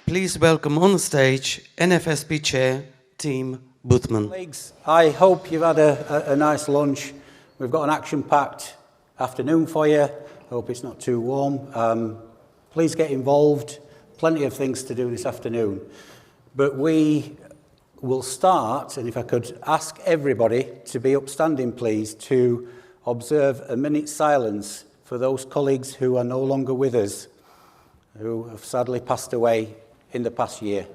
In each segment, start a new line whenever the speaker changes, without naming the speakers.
please welcome on stage NFSP Chair Tim Boothman.
Colleagues, I hope you've had a nice lunch. We've got an action-packed afternoon for you. I hope it's not too warm. Please get involved. Plenty of things to do this afternoon. But we will start, and if I could ask everybody to be upstanding, please, to observe a minute's silence for those colleagues who are no longer with us, who have sadly passed away in the past year.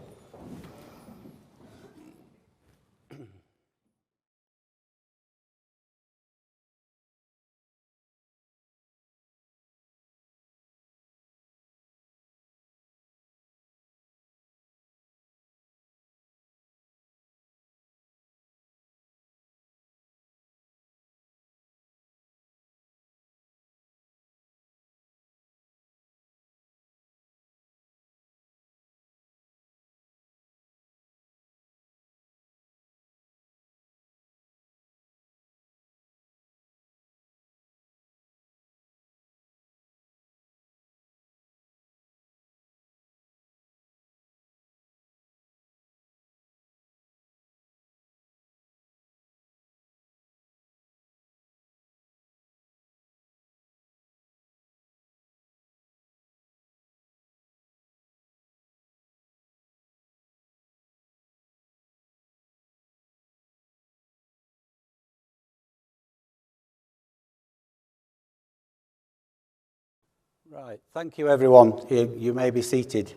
Right, thank you everyone. You may be seated.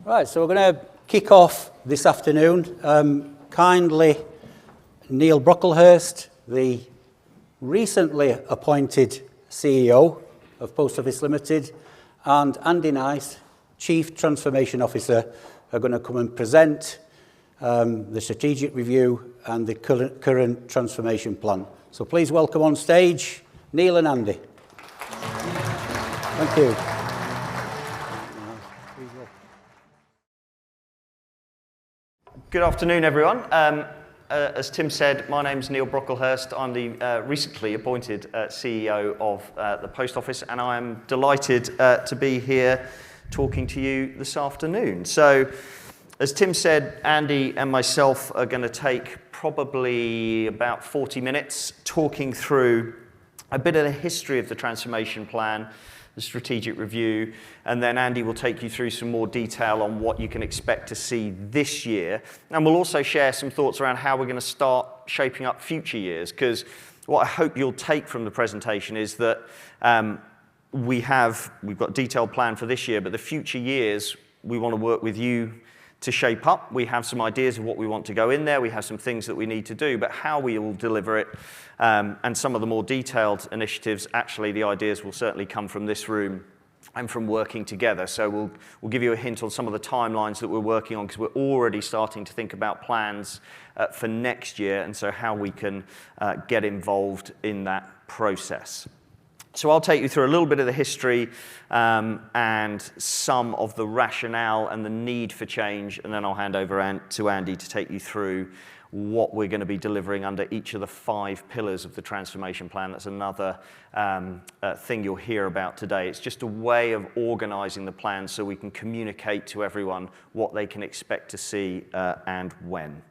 Right, so we're going to kick off this afternoon. Kindly, Neil Brocklehurst, the recently appointed CEO of Post Office Limited, and Andy Nice, Chief Transformation Officer, are going to come and present the strategic review and the current transformation plan. So please welcome on stage Neil and Andy. Thank you.
Good afternoon, everyone. As Tim said, my name's Neil Brocklehurst. I'm the recently appointed CEO of the Post Office, and I'm delighted to be here talking to you this afternoon. So, as Tim said, Andy and myself are going to take probably about 40 minutes talking through a bit of the history of the transformation plan, the strategic review, and then Andy will take you through some more detail on what you can expect to see this year. And we'll also share some thoughts around how we're going to start shaping up future years, because what I hope you'll take from the presentation is that we've got a detailed plan for this year, but the future years we want to work with you to shape up. We have some ideas of what we want to go in there. We have some things that we need to do, but how we will deliver it and some of the more detailed initiatives, actually the ideas will certainly come from this room and from working together. So we'll give you a hint on some of the timelines that we're working on, because we're already starting to think about plans for next year, and so how we can get involved in that process. So I'll take you through a little bit of the history and some of the rationale and the need for change, and then I'll hand over to Andy to take you through what we're going to be delivering under each of the 5 pillars of the transformation plan. That's another thing you'll hear about today. It's just a way of organising the plan so we can communicate to everyone what they can expect to see and when.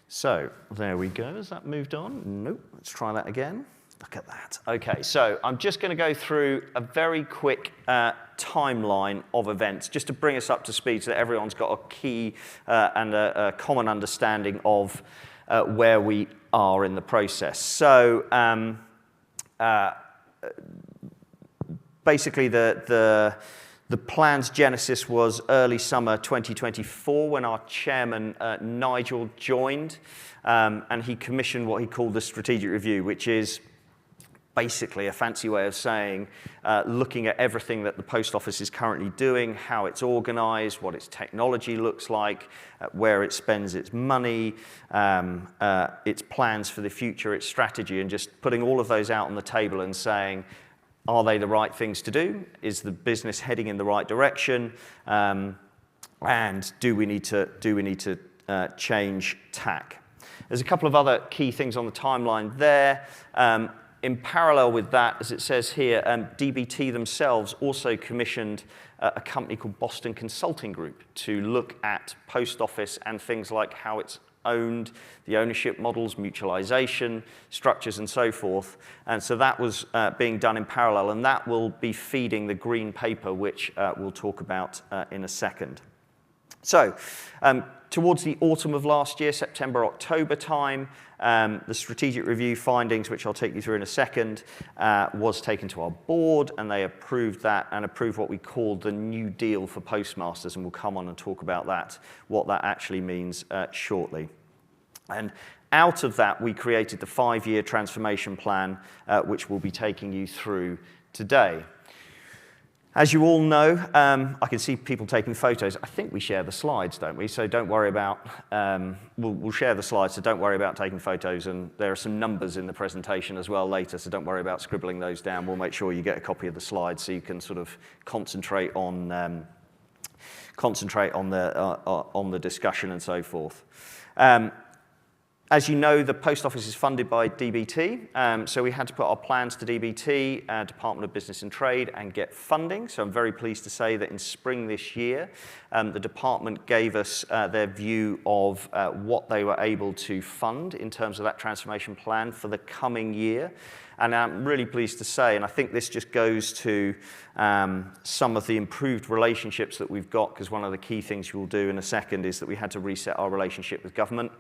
So there we go. Has that moved on? Nope. Let's try that again. Look at that. Okay, so I'm just going to go through a very quick timeline of events, just to bring us up to speed so that everyone's got a key and a common understanding of where we are in the process. So basically the plan's genesis was early summer 2024 when our chairman, Nigel, joined, and he commissioned what he called the strategic review, which is basically a fancy way of saying looking at everything that the Post Office is currently doing, how it's organised, what its technology looks like, where it spends its money, its plans for the future, its strategy, and just putting all of those out on the table and saying, are they the right things to do? Is the business heading in the right direction? And do we need to change tack? There's a couple of other key things on the timeline there. in parallel with that, as it says here, DBT themselves also commissioned a company called Boston Consulting Group to look at post office and things like how it's owned, the ownership models, mutualization, structures, and so forth. And so that was being done in parallel, and that will be feeding the green paper, which we'll talk about in a second. So, towards the autumn of last year, September, October time, the strategic review findings, which I'll take you through in a second, was taken to our board, and they approved that and approved what we called the New Deal for postmasters, and we'll come on and talk about that, what that actually means shortly. And out of that, we created the 5-year transformation plan, which we'll be taking you through today. As you all know, I can see people taking photos. I think we share the slides, don't we? So don't worry about, we'll share the slides, so don't worry about taking photos. And there are some numbers in the presentation as well later, so don't worry about scribbling those down. We'll make sure you get a copy of the slides so you can sort of concentrate on the discussion and so forth. As you know, the post office is funded by DBT, so we had to put our plans to DBT, Department of Business and Trade, and get funding. So I'm very pleased to say that in spring this year, the department gave us their view of what they were able to fund in terms of that transformation plan for the coming year. And I'm really pleased to say, and I think this just goes to some of the improved relationships that we've got, because one of the key things we'll do in a second is that we had to reset our relationship with government,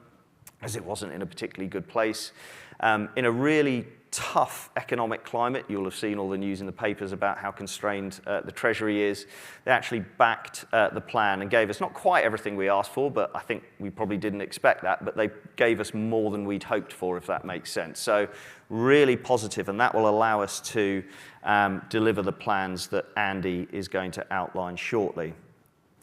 as it wasn't in a particularly good place. In a really tough economic climate, you'll have seen all the news in the papers about how constrained the Treasury is. They actually backed the plan and gave us not quite everything we asked for, but I think we probably didn't expect that, but they gave us more than we'd hoped for, if that makes sense. So really positive, and that will allow us to deliver the plans that Andy is going to outline shortly.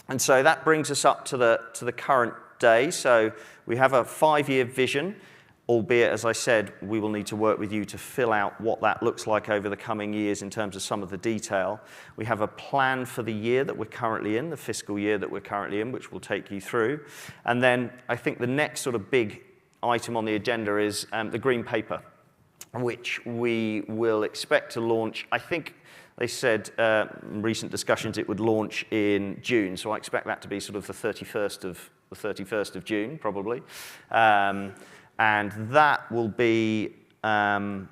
And so that brings us up to the current day. So we have a 5-year vision, albeit, as I said, we will need to work with you to fill out what that looks like over the coming years in terms of some of the detail. We have a plan for the year that we're currently in, the fiscal year that we're currently in, which we'll take you through. And then I think the next sort of big item on the agenda is the green paper, which we will expect to launch. I think they said in recent discussions it would launch in June, so I expect that to be sort of the 31st of June, probably. And that will be an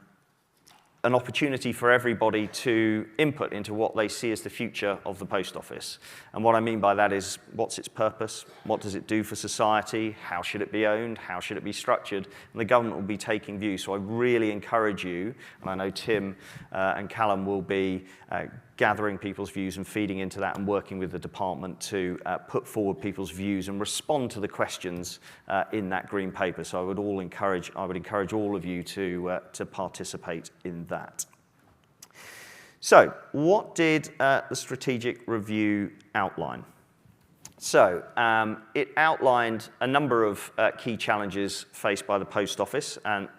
opportunity for everybody to input into what they see as the future of the post office. And what I mean by that is, what's its purpose? What does it do for society? How should it be owned? How should it be structured? And the government will be taking views. So I really encourage you, and I know Tim and Callum will be gathering people's views and feeding into that and working with the department to put forward people's views and respond to the questions in that green paper. So I would encourage all of you to participate in that. So what did the strategic review outline? So it outlined a number of key challenges faced by the post office, and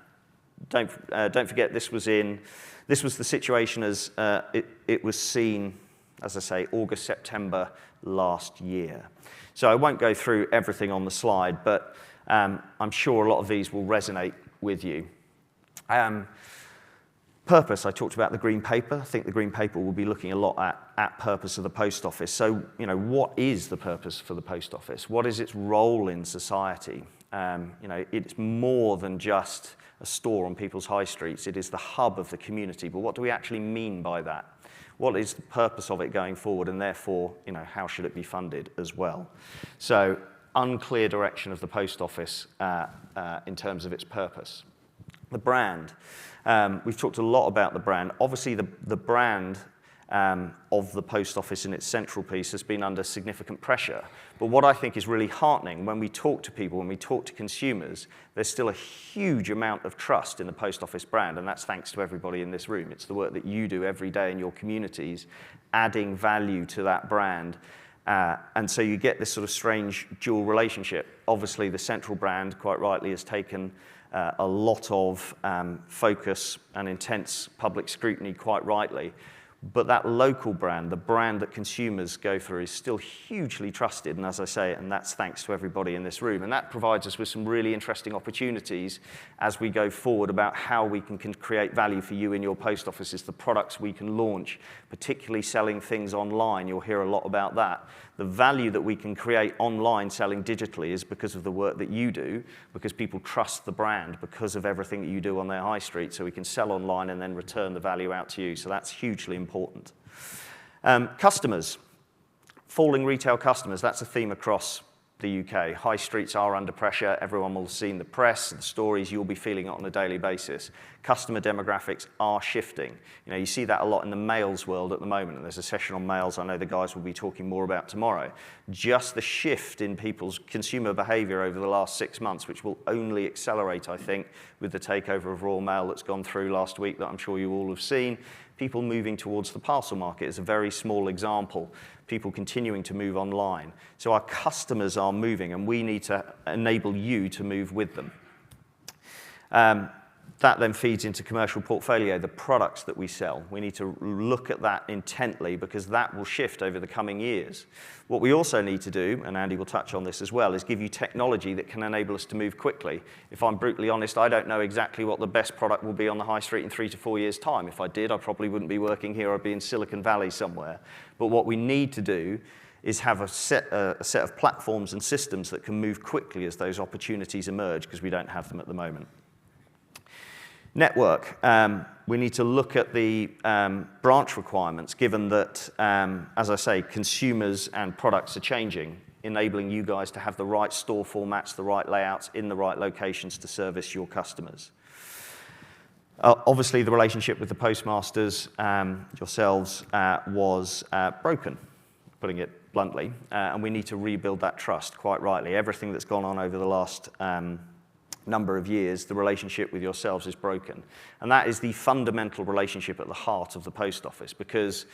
don't forget this was the situation as it was seen, as I say, August, September last year. So I won't go through everything on the slide, but I'm sure a lot of these will resonate with you. Purpose, I talked about the green paper. I think the green paper will be looking a lot at purpose of the post office. So, what is the purpose for the post office? What is its role in society? It's more than just a store on people's high streets. It is the hub of the community. But what do we actually mean by that? What is the purpose of it going forward? And therefore, how should it be funded as well? So, unclear direction of the post office in terms of its purpose. The brand. We've talked a lot about the brand. Obviously, the brand of the post office in its central piece has been under significant pressure. But what I think is really heartening, when we talk to people, when we talk to consumers, there's still a huge amount of trust in the post office brand, and that's thanks to everybody in this room. It's the work that you do every day in your communities, adding value to that brand. And so you get this sort of strange dual relationship. Obviously, the central brand, quite rightly, has taken a lot of focus and intense public scrutiny, quite rightly. But that local brand, the brand that consumers go through, is still hugely trusted. And as I say, and that's thanks to everybody in this room. And that provides us with some really interesting opportunities as we go forward about how we can create value for you in your post offices, the products we can launch, particularly selling things online. You'll hear a lot about that. The value that we can create online selling digitally is because of the work that you do, because people trust the brand because of everything that you do on their high street. So we can sell online and then return the value out to you. So that's hugely important. Customers, falling retail customers, that's a theme across the UK. High streets are under pressure. Everyone will have seen the press, the stories. You'll be feeling it on a daily basis. Customer demographics are shifting. You see that a lot in the mails world at the moment. And there's a session on mails I know the guys will be talking more about tomorrow. Just the shift in people's consumer behavior over the last 6 months, which will only accelerate, I think, with the takeover of Royal Mail that's gone through last week that I'm sure you all have seen. People moving towards the parcel market is a very small example. People continuing to move online. So our customers are moving, and we need to enable you to move with them. That then feeds into commercial portfolio, the products that we sell. We need to look at that intently because that will shift over the coming years. What we also need to do, and Andy will touch on this as well, is give you technology that can enable us to move quickly. If I'm brutally honest, I don't know exactly what the best product will be on the high street in 3 to 4 years' time. If I did, I probably wouldn't be working here. I'd be in Silicon Valley somewhere. But what we need to do is have a set of platforms and systems that can move quickly as those opportunities emerge, because we don't have them at the moment. Network. We need to look at the branch requirements, given that, as I say, consumers and products are changing, enabling you guys to have the right store formats, the right layouts in the right locations to service your customers. Obviously, the relationship with the postmasters, yourselves, was broken, putting it bluntly, and we need to rebuild that trust, quite rightly. Everything that's gone on over the last number of years, the relationship with yourselves is broken. And that is the fundamental relationship at the heart of the post office, because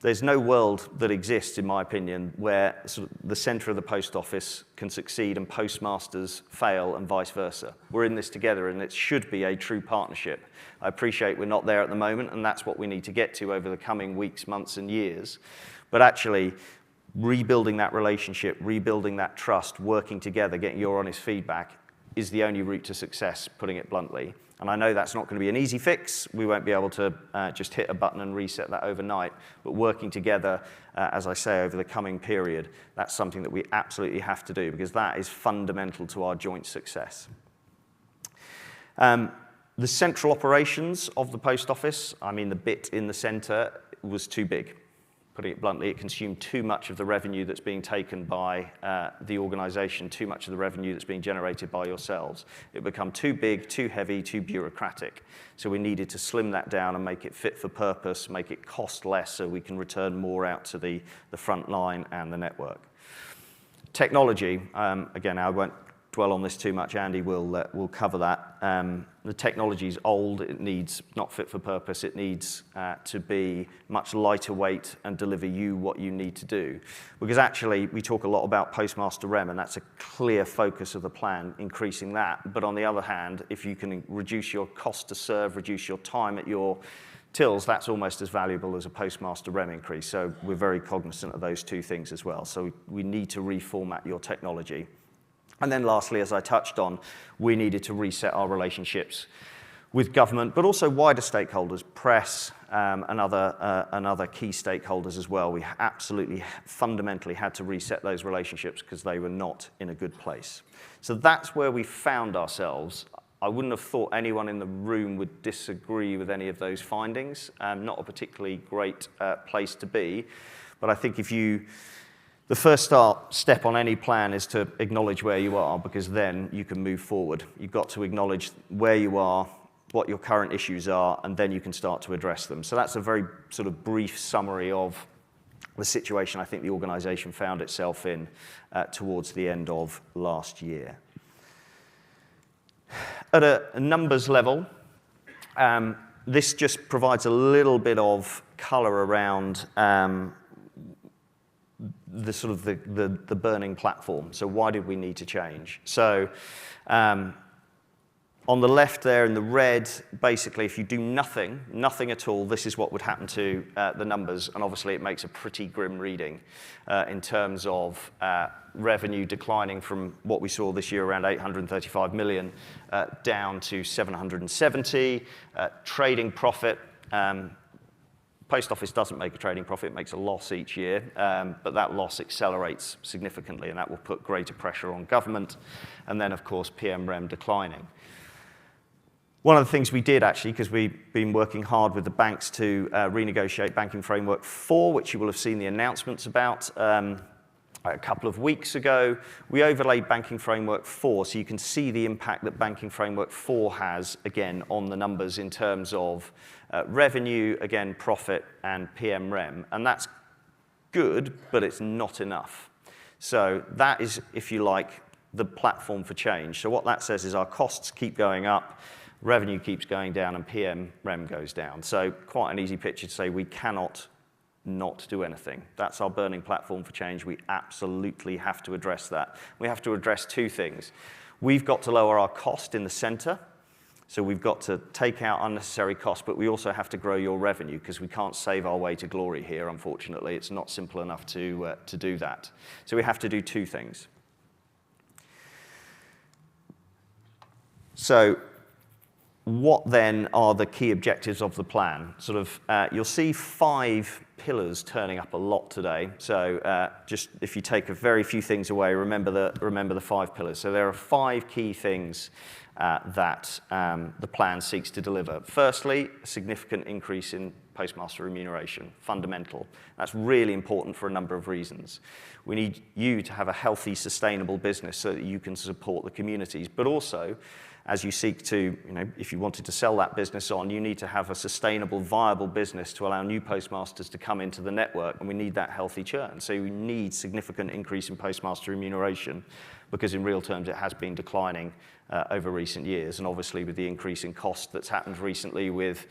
there's no world that exists, in my opinion, where sort of the centre of the post office can succeed and postmasters fail and vice versa. We're in this together, and it should be a true partnership. I appreciate we're not there at the moment, and that's what we need to get to over the coming weeks, months, and years. But actually, rebuilding that relationship, rebuilding that trust, working together, getting your honest feedback is the only route to success, putting it bluntly. And I know that's not going to be an easy fix. We won't be able to just hit a button and reset that overnight. But working together, as I say, over the coming period, that's something that we absolutely have to do, because that is fundamental to our joint success. The central operations of the post office, I mean the bit in the centre, was too big. Putting it bluntly, it consumed too much of the revenue that's being taken by the organisation, too much of the revenue that's being generated by yourselves. It became too big, too heavy, too bureaucratic. So we needed to slim that down and make it fit for purpose, make it cost less so we can return more out to the front line and the network. Technology, again, I won't dwell on this too much. Andy will cover that. The technology is old. It needs not fit for purpose. It needs to be much lighter weight and deliver you what you need to do. Because actually, we talk a lot about Postmaster REM, and that's a clear focus of the plan, increasing that. But on the other hand, if you can reduce your cost to serve, reduce your time at your tills, that's almost as valuable as a Postmaster REM increase. So we're very cognizant of those two things as well. So we need to reformat your technology. And then lastly, as I touched on, we needed to reset our relationships with government, but also wider stakeholders, press, and other key stakeholders as well. We absolutely fundamentally had to reset those relationships because they were not in a good place. So that's where we found ourselves. I wouldn't have thought anyone in the room would disagree with any of those findings. Not a particularly great place to be, but I think the first step on any plan is to acknowledge where you are, because then you can move forward. You've got to acknowledge where you are, what your current issues are, and then you can start to address them. So that's a very sort of brief summary of the situation I think the organisation found itself in towards the end of last year. At a numbers level, this just provides a little bit of colour around the sort of the burning platform. So why did we need to change? So On the left there in the red, basically, if you do nothing at all, this is what would happen to the numbers. And obviously, it makes a pretty grim reading in terms of revenue declining from what we saw this year, around 835 million, down to 770. Trading profit. Post Office doesn't make a trading profit, it makes a loss each year, but that loss accelerates significantly, and that will put greater pressure on government. And then, of course, PM Rem declining. One of the things we did, actually, because we've been working hard with the banks to renegotiate Banking Framework 4, which you will have seen the announcements about a couple of weeks ago, we overlaid Banking Framework 4, so you can see the impact that Banking Framework 4 has, again, on the numbers in terms of revenue, again, profit, and PM Rem. And that's good, but it's not enough. So that is, if you like, the platform for change. So what that says is our costs keep going up, revenue keeps going down, and PM Rem goes down. So quite an easy picture to say we cannot not do anything. That's our burning platform for change. We absolutely have to address that. We have to address two things. We've got to lower our cost in the center, so we've got to take out unnecessary costs, but we also have to grow your revenue because we can't save our way to glory here, unfortunately. It's not simple enough to do that. So we have to do two things. So what then are the key objectives of the plan? You'll see 5 pillars turning up a lot today. So just if you take a very few things away, remember the 5 pillars. So there are 5 key things that the plan seeks to deliver. Firstly, a significant increase in postmaster remuneration, fundamental. That's really important for a number of reasons. We need you to have a healthy, sustainable business so that you can support the communities, but also, as you seek to, if you wanted to sell that business on, you need to have a sustainable, viable business to allow new postmasters to come into the network, and we need that healthy churn. So we need significant increase in postmaster remuneration because in real terms it has been declining over recent years, and obviously with the increase in cost that's happened recently with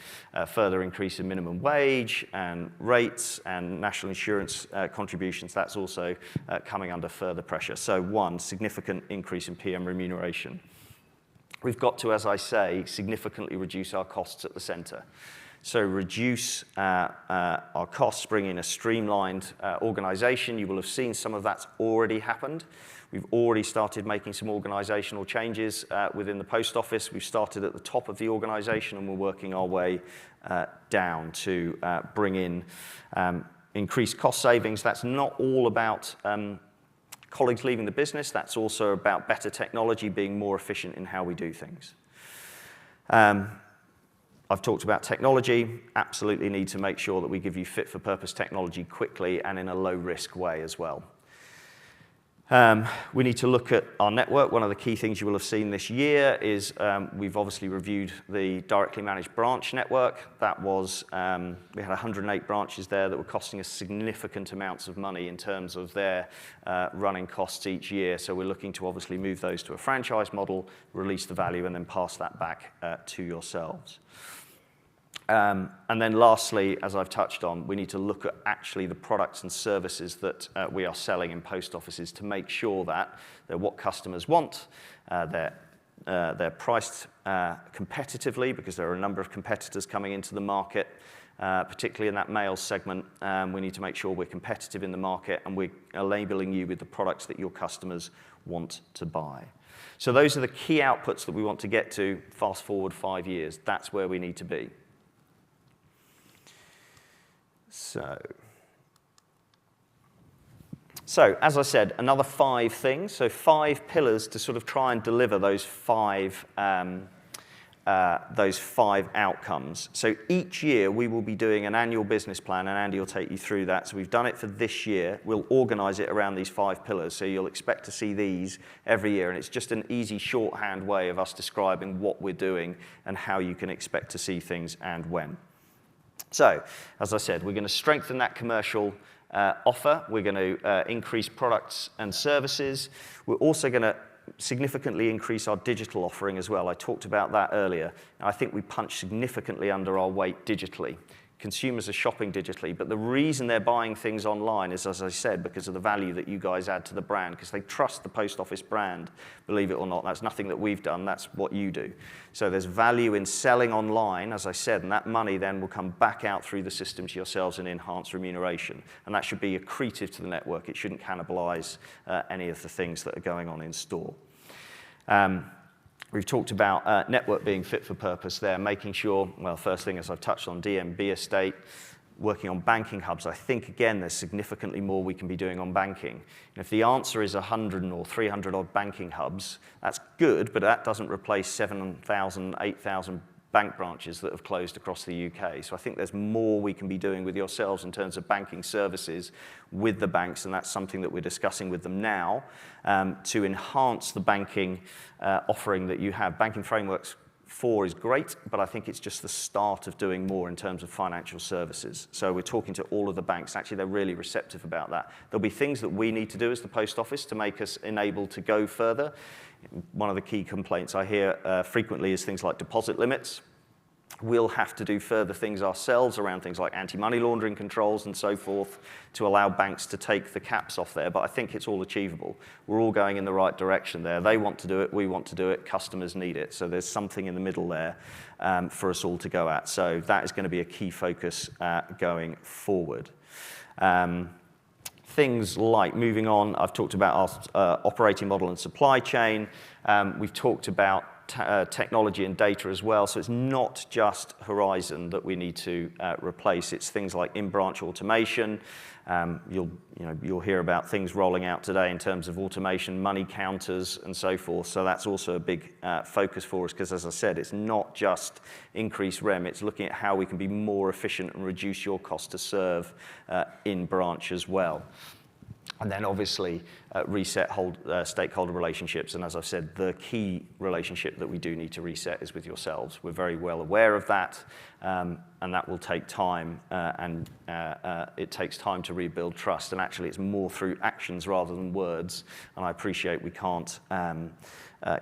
further increase in minimum wage and rates and national insurance contributions, that's also coming under further pressure. So one, significant increase in PM remuneration. We've got to, as I say, significantly reduce our costs at the centre. So reduce our costs, bring in a streamlined organisation. You will have seen some of that's already happened. We've already started making some organisational changes within the Post Office. We've started at the top of the organisation and we're working our way down to bring in increased cost savings. That's not all about colleagues leaving the business, that's also about better technology, being more efficient in how we do things. I've talked about technology. Absolutely need to make sure that we give you fit-for-purpose technology quickly and in a low-risk way as well. We need to look at our network. One of the key things you will have seen this year is we've obviously reviewed the directly managed branch network. That was, we had 108 branches there that were costing us significant amounts of money in terms of their running costs each year. So we're looking to obviously move those to a franchise model, release the value, and then pass that back to yourselves. And then lastly, as I've touched on, we need to look at actually the products and services that we are selling in post offices to make sure that they're what customers want, they're priced competitively because there are a number of competitors coming into the market, particularly in that mail segment. We need to make sure we're competitive in the market and we're labeling you with the products that your customers want to buy. So those are the key outputs that we want to get to. Fast forward 5 years, that's where we need to be. So as I said, another 5 things. So 5 pillars to sort of try and deliver those 5 outcomes. So each year we will be doing an annual business plan, and Andy will take you through that. So we've done it for this year. We'll organise it around these 5 pillars. So you'll expect to see these every year, and it's just an easy shorthand way of us describing what we're doing and how you can expect to see things and when. So, as I said, we're going to strengthen that commercial offer. We're going to increase products and services. We're also going to significantly increase our digital offering as well. I talked about that earlier. I think we punch significantly under our weight digitally. Consumers are shopping digitally, but the reason they're buying things online is, as I said, because of the value that you guys add to the brand, because they trust the post office brand, believe it or not. That's nothing that we've done, that's what you do. So there's value in selling online, as I said, and that money then will come back out through the system to yourselves and enhance remuneration. And that should be accretive to the network. It shouldn't cannibalize any of the things that are going on in store. We've talked about network being fit for purpose there, making sure, well, first thing, as I've touched on, DMB estate, working on banking hubs. I think, again, there's significantly more we can be doing on banking. And if the answer is 100 or 300 odd banking hubs, that's good, but that doesn't replace 7,000, 8,000 bank branches that have closed across the UK. So I think there's more we can be doing with yourselves in terms of banking services with the banks, and that's something that we're discussing with them now to enhance the banking offering that you have. Banking Frameworks 4 is great, but I think it's just the start of doing more in terms of financial services. So we're talking to all of the banks. Actually, they're really receptive about that. There'll be things that we need to do as the post office to make us enabled to go further. One of the key complaints I hear frequently is things like deposit limits. We'll have to do further things ourselves around things like anti-money laundering controls and so forth to allow banks to take the caps off there, but I think it's all achievable. We're all going in the right direction there. They want to do it, we want to do it, customers need it. So there's something in the middle there for us all to go at. So that is going to be a key focus going forward. Things like, moving on, I've talked about our operating model and supply chain. We've talked about technology and data as well. So it's not just Horizon that we need to replace. It's things like in-branch automation. You'll hear about things rolling out today in terms of automation, money counters, and so forth. So that's also a big focus for us because, as I said, it's not just increased REM. It's looking at how we can be more efficient and reduce your cost to serve in branch as well. And then obviously reset stakeholder relationships. And as I've said, the key relationship that we do need to reset is with yourselves. We're very well aware of that, and that will take time, and it takes time to rebuild trust. And actually, it's more through actions rather than words. And I appreciate we can't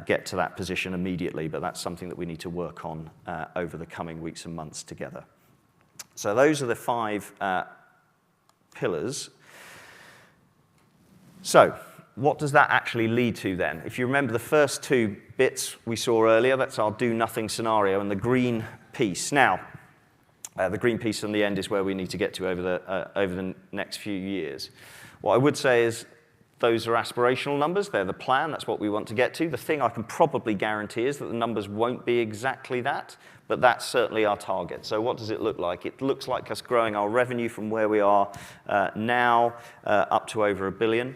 get to that position immediately, but that's something that we need to work on over the coming weeks and months together. So those are the 5 pillars. So what does that actually lead to then? If you remember the first 2 bits we saw earlier, that's our do-nothing scenario and the green piece. Now, the green piece on the end is where we need to get to over the next few years. What I would say is those are aspirational numbers. They're the plan. That's what we want to get to. The thing I can probably guarantee is that the numbers won't be exactly that, but that's certainly our target. So what does it look like? It looks like us growing our revenue from where we are now up to over £1 billion.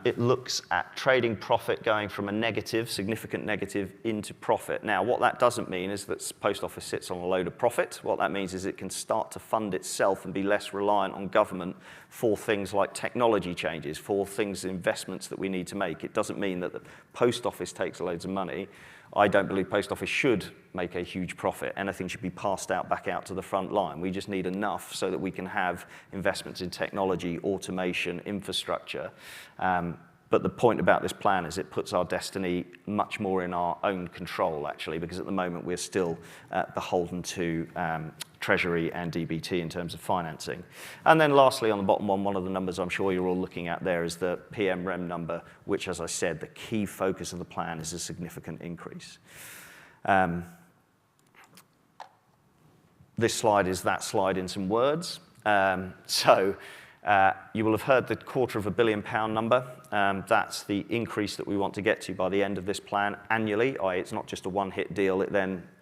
It looks at trading profit going from a negative, significant negative, into profit. Now, what that doesn't mean is that the post office sits on a load of profit. What that means is it can start to fund itself and be less reliant on government for things like technology changes, for things, investments that we need to make. It doesn't mean that the post office takes loads of money. I don't believe post office should make a huge profit. Anything should be passed out back out to the front line. We just need enough so that we can have investments in technology, automation, infrastructure. But the point about this plan is it puts our destiny much more in our own control, actually, because at the moment we're still beholden to Treasury and DBT in terms of financing. And then lastly, on the bottom one of the numbers I'm sure you're all looking at there is the PM REM number, which, as I said, the key focus of the plan is a significant increase. This slide is that slide in some words. You will have heard the £250 million number. That's the increase that we want to get to by the end of this plan annually. It's not just a one-hit deal.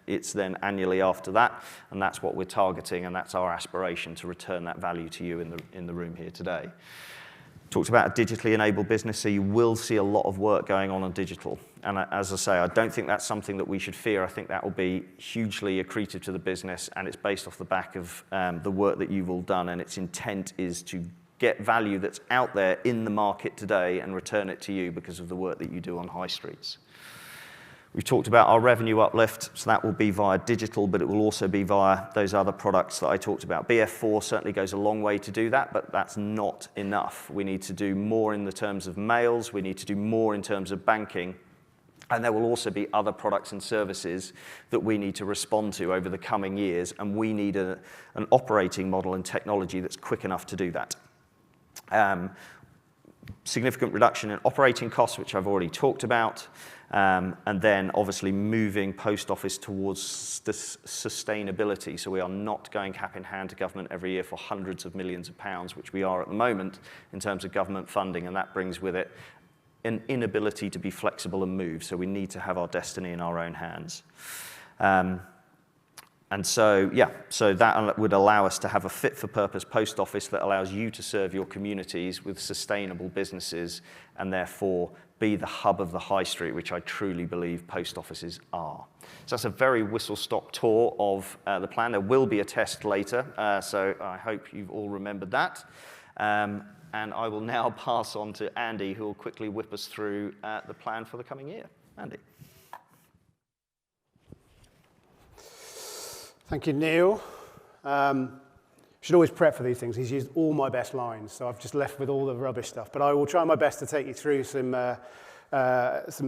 It's then annually after that, and that's what we're targeting, and that's our aspiration to return that value to you in the room here today. Talked about a digitally enabled business, so you will see a lot of work going on digital. And as I say, I don't think that's something that we should fear. I think that will be hugely accretive to the business, and it's based off the back of the work that you've all done, and its intent is to get value that's out there in the market today and return it to you because of the work that you do on high streets. We've talked about our revenue uplift, so that will be via digital, but it will also be via those other products that I talked about. BF4 certainly goes a long way to do that, but that's not enough. We need to do more in the terms of mails, we need to do more in terms of banking, And there will also be other products and services that we need to respond to over the coming years, and we need an operating model and technology that's quick enough to do that. Significant reduction in operating costs, which I've already talked about, and then obviously moving Post Office towards this sustainability. So we are not going cap in hand to government every year for hundreds of millions of pounds, which we are at the moment in terms of government funding, and that brings with it an inability to be flexible and move. So we need to have our destiny in our own hands. And so that would allow us to have a fit-for-purpose post office that allows you to serve your communities with sustainable businesses and therefore be the hub of the high street, which I truly believe post offices are. So that's a very whistle-stop tour of the plan. There will be a test later, so I hope you've all remembered that. And I will now pass on to Andy, who will quickly whip us through the plan for the coming year. Andy.
Thank you, Neil. Should always prep for these things. He's used all my best lines, so I've just left with all the rubbish stuff. But I will try my best to take you through some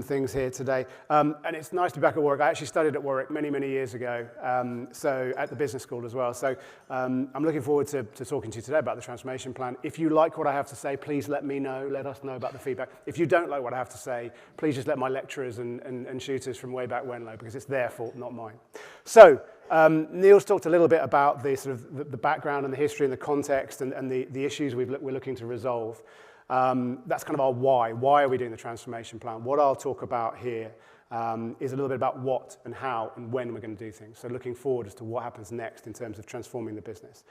things here today. And it's nice to be back at Warwick. I actually studied at Warwick many, many years ago, so at the business school as well. So I'm looking forward to talking to you today about the transformation plan. If you like what I have to say, please let me know. Let us know about the feedback. If you don't like what I have to say, please just let my lecturers and shooters from way back when know, because it's their fault, not mine. So Neil's talked a little bit about the sort of the background and the history and the context and the issues we're looking to resolve. That's kind of our why. Why are we doing the transformation plan? What I'll talk about here is a little bit about what and how and when we're going to do things. So looking forward as to what happens next in terms of transforming the business.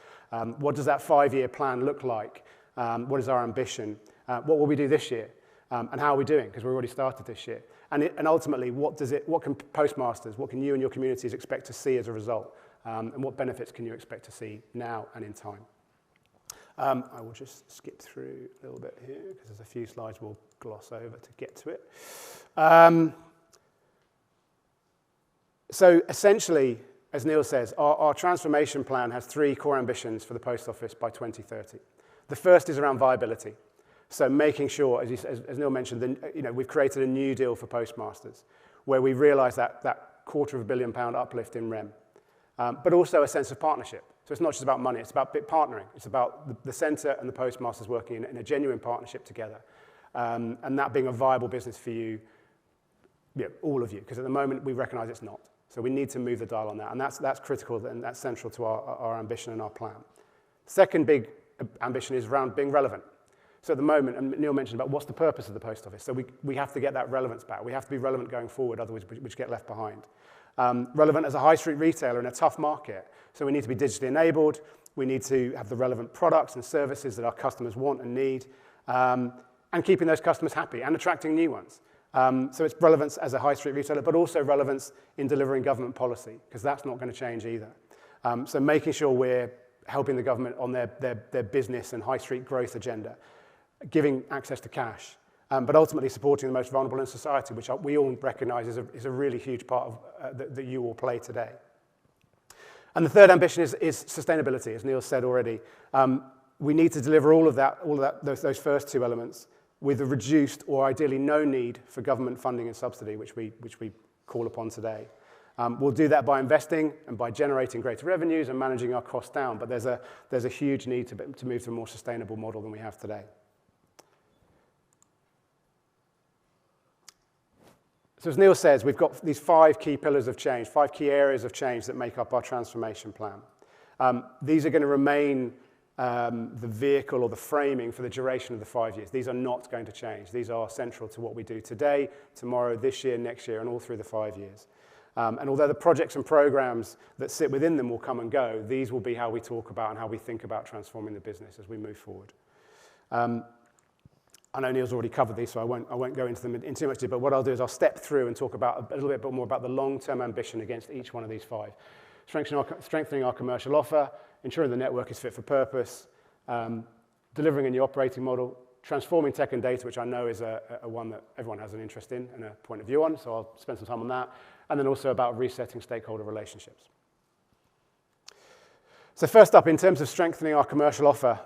What does that 5-year plan look like? What is our ambition? What will we do this year? And how are we doing? Because we've already started this year. And ultimately, what can postmasters, what can you and your communities expect to see as a result? And what benefits can you expect to see now and in time? I will just skip through a little bit here because there's a few slides we'll gloss over to get to it. So essentially, as Neil says, our transformation plan has 3 core ambitions for the Post Office by 2030. The first is around viability. So making sure, as Neil mentioned, we've created a new deal for postmasters where we realise that £250 million uplift in REM, but also a sense of partnership. So it's not just about money, it's about partnering. It's about the centre and the postmasters working in a genuine partnership together, and that being a viable business for you, all of you, because at the moment we recognise it's not. So we need to move the dial on that, and that's critical and that's central to our ambition and our plan. Second big ambition is around being relevant. So at the moment, and Neil mentioned about what's the purpose of the post office. So we have to get that relevance back. We have to be relevant going forward, otherwise we get left behind. Relevant as a high street retailer in a tough market. So we need to be digitally enabled. We need to have the relevant products and services that our customers want and need, and keeping those customers happy and attracting new ones. So it's relevance as a high street retailer, but also relevance in delivering government policy, because that's not going to change either. So making sure we're helping the government on their business and high street growth agenda, giving access to cash, but ultimately supporting the most vulnerable in society, which we all recognise is a really huge part of that you all play today. And the third ambition is sustainability, as Neil said already. We need to deliver all of those first 2 elements with a reduced or ideally no need for government funding and subsidy, which we call upon today. We'll do that by investing and by generating greater revenues and managing our costs down, but there's a huge need to move to a more sustainable model than we have today. So as Neil says, we've got these 5 key pillars of change, 5 key areas of change that make up our transformation plan. These are going to remain the vehicle or the framing for the duration of the 5 years. These are not going to change. These are central to what we do today, tomorrow, this year, next year, and all through the 5 years. And although the projects and programs that sit within them will come and go, these will be how we talk about and how we think about transforming the business as we move forward. I know Neil's already covered these, so I won't go into them in too much detail, but what I'll do is I'll step through and talk about a little bit more about the long-term ambition against each one of these 5. Strengthening our commercial offer, ensuring the network is fit for purpose, delivering a new operating model, transforming tech and data, which I know is a one that everyone has an interest in and a point of view on, so I'll spend some time on that, and then also about resetting stakeholder relationships. So first up, in terms of strengthening our commercial offer,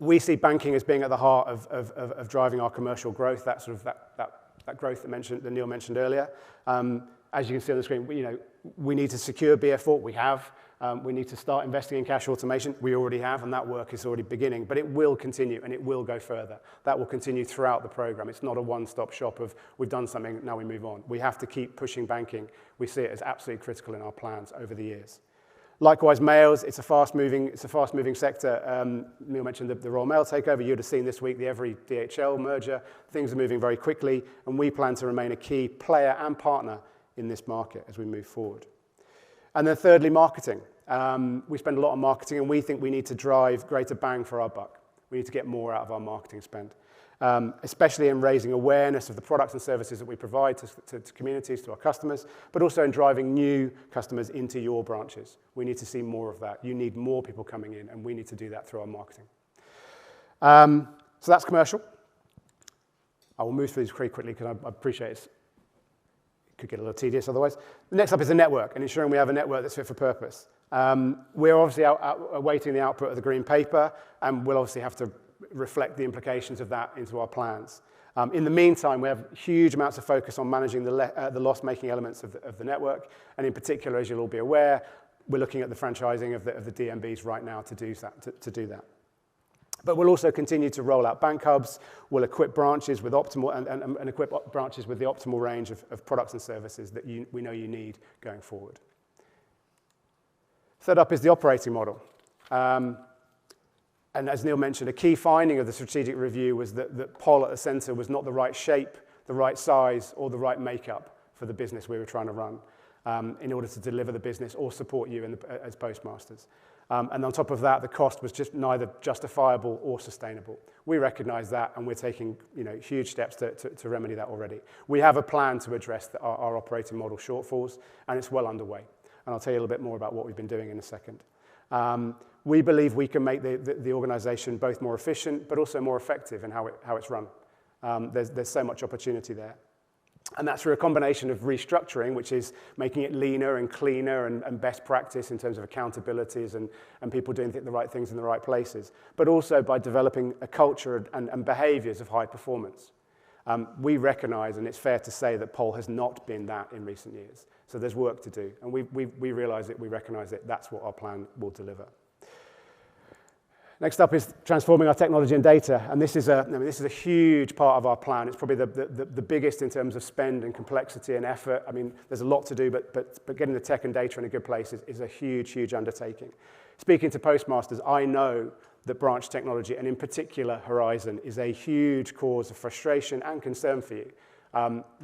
we see banking as being at the heart of driving our commercial growth, that that growth that Neil mentioned earlier. As you can see on the screen, we need to secure BF4. We have. We need to start investing in cash automation. We already have, and that work is already beginning. But it will continue, and it will go further. That will continue throughout the program. It's not a one-stop shop of we've done something, now we move on. We have to keep pushing banking. We see it as absolutely critical in our plans over the years. Likewise, mails, it's a fast-moving sector. Neil mentioned the Royal Mail takeover. You'd have seen this week the Every DHL merger. Things are moving very quickly, and we plan to remain a key player and partner in this market as we move forward. And then thirdly, marketing. We spend a lot on marketing, and we think we need to drive greater bang for our buck. We need to get more out of our marketing spend, especially in raising awareness of the products and services that we provide to communities, to our customers, but also in driving new customers into your branches. We need to see more of that. You need more people coming in, and we need to do that through our marketing. So that's commercial. I will move through these pretty quickly because I appreciate it could get a little tedious otherwise. The next up is the network, and ensuring we have a network that's fit for purpose. We're obviously awaiting the output of the green paper, and we'll obviously have to reflect the implications of that into our plans. In the meantime, we have huge amounts of focus on managing the loss-making elements of the network, and in particular, as you'll all be aware, we're looking at the franchising of the DMBs right now to do that. But we'll also continue to roll out bank hubs. We'll equip branches with optimal and equip branches with the optimal range of products and services that we know you need going forward. Third up is the operating model. And as Neil mentioned, a key finding of the strategic review was that POL at the centre was not the right shape, the right size, or the right makeup for the business we were trying to run in order to deliver the business or support you as postmasters. And on top of that, the cost was just neither justifiable or sustainable. We recognise that, and we're taking huge steps to remedy that already. We have a plan to address our operating model shortfalls, and it's well underway. And I'll tell you a little bit more about what we've been doing in a second. We believe we can make the organisation both more efficient, but also more effective in how it's run. There's so much opportunity there. And that's through a combination of restructuring, which is making it leaner and cleaner and best practice in terms of accountabilities and people doing the right things in the right places, but also by developing a culture and behaviours of high performance. We recognise, and it's fair to say, that POL has not been that in recent years. So there's work to do, and we realise it, we recognise it. That's what our plan will deliver. Next up is transforming our technology and data, and this is a huge part of our plan. It's probably the biggest in terms of spend and complexity and effort. I mean, there's a lot to do, but getting the tech and data in a good place is a huge, huge undertaking. Speaking to postmasters, I know that branch technology, and in particular Horizon, is a huge cause of frustration and concern for you.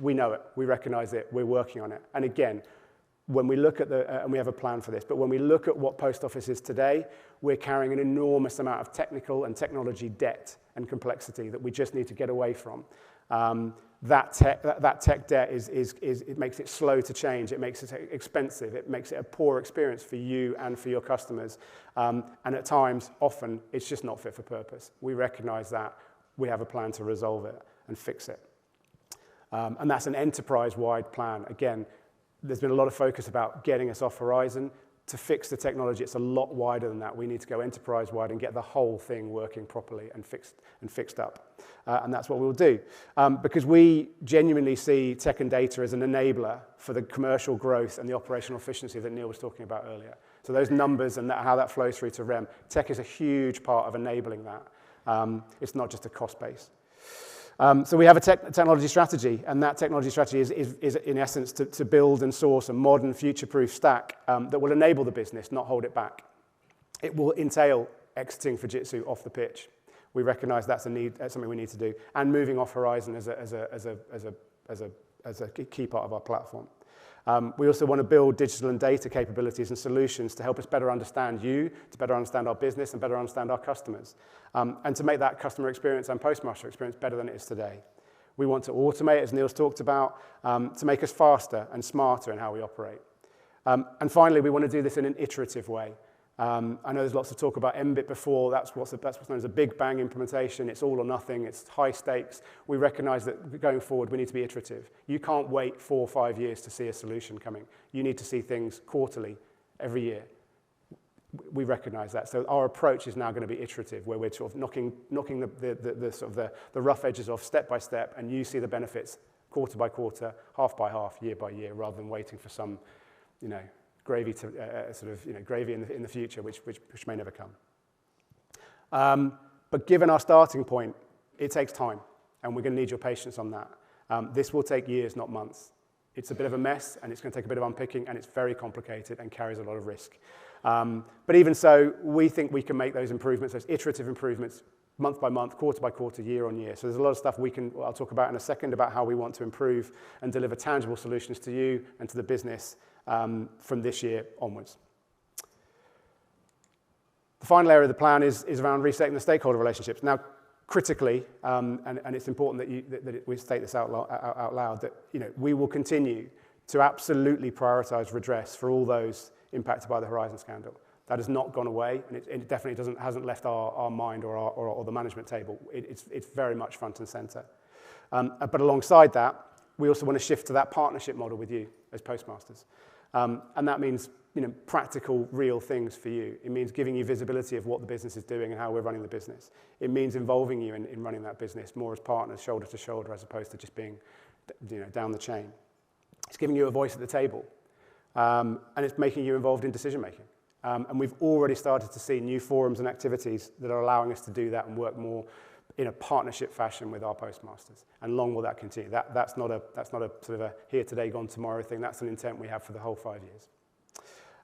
We know it, we recognise it, we're working on it. And again, when we look at and we have a plan for this, but when we look at what Post Office is today, we're carrying an enormous amount of technical and technology debt and complexity that we just need to get away from. That tech debt it makes it slow to change, it makes it expensive, it makes it a poor experience for you and for your customers. And at times, often, it's just not fit for purpose. We recognise that. We have a plan to resolve it and fix it. And that's an enterprise-wide plan. Again, there's been a lot of focus about getting us off Horizon. To fix the technology, it's a lot wider than that. We need to go enterprise-wide and get the whole thing working properly and fixed up. And that's what we'll do. Because we genuinely see tech and data as an enabler for the commercial growth and the operational efficiency that Neil was talking about earlier. So those numbers and how that flows through to REM, tech is a huge part of enabling that. It's not just a cost base. So we have a technology strategy, and that technology strategy is in essence to build and source a modern, future-proof stack that will enable the business, not hold it back. It will entail exiting Fujitsu off the pitch. We recognise that's something we need to do, and moving off Horizon as a key part of our platform. We also want to build digital and data capabilities and solutions to help us better understand you, to better understand our business, and better understand our customers, and to make that customer experience and postmaster experience better than it is today. We want to automate, as Neil's talked about, to make us faster and smarter in how we operate. And finally, we want to do this in an iterative way. I know there's lots of talk about MBIT before. That's what's known as a big bang implementation. It's all or nothing. It's high stakes. We recognise that going forward, we need to be iterative. You can't wait 4 or 5 years to see a solution coming. You need to see things quarterly, every year. We recognise that. So our approach is now going to be iterative, where we're sort of knocking the rough edges off step by step, and you see the benefits quarter by quarter, half by half, year by year, rather than waiting for some, gravy to gravy in the future, which may never come. But given our starting point, it takes time, and we're going to need your patience on that. This will take years, not months. It's a bit of a mess, and it's going to take a bit of unpicking, and it's very complicated and carries a lot of risk. But even so, we think we can make those improvements, those iterative improvements, month by month, quarter by quarter, year on year. So there's a lot of stuff I'll talk about in a second about how we want to improve and deliver tangible solutions to you and to the business from this year onwards. The final area of the plan is around resetting the stakeholder relationships. Now, critically, and it's important that we state this out loud, that we will continue to absolutely prioritise redress for all those impacted by the Horizon scandal. That has not gone away, and it definitely hasn't left our mind or the management table. It's very much front and centre. But alongside that, we also want to shift to that partnership model with you as postmasters. And that means practical, real things for you. It means giving you visibility of what the business is doing and how we're running the business. It means involving you in running that business more as partners, shoulder to shoulder, as opposed to just being down the chain. It's giving you a voice at the table, and it's making you involved in decision making. And we've already started to see new forums and activities that are allowing us to do that and work more in a partnership fashion with our postmasters. And long will that continue. That's not a sort of a here today, gone tomorrow thing. That's an intent we have for the whole 5 years.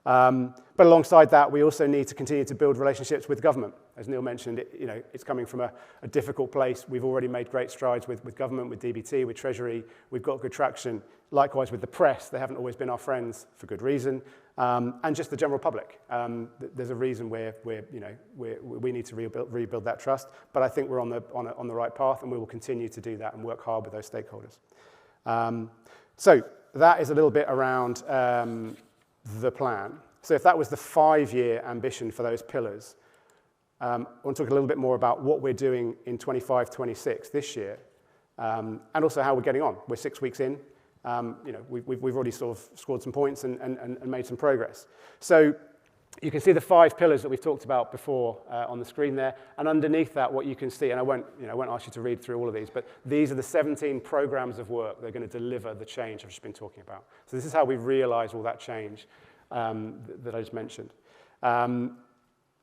But alongside that, we also need to continue to build relationships with government. As Neil mentioned, it's coming from a difficult place. We've already made great strides with government, with DBT, with Treasury. We've got good traction. Likewise with the press, they haven't always been our friends for good reason. And just the general public. There's a reason we need to rebuild that trust. But I think we're on the right path, and we will continue to do that and work hard with those stakeholders. So that is a little bit around the plan. So if that was the 5-year ambition for those pillars, I want to talk a little bit more about what we're doing in 25-26 this year, and also how we're getting on. We're 6 weeks in. We've already sort of scored some points and made some progress. So you can see the 5 pillars that we've talked about before on the screen there, and underneath that, what you can see, and I won't ask you to read through all of these, but these are the 17 programs of work that are going to deliver the change I've just been talking about. So this is how we realise all that change that I just mentioned.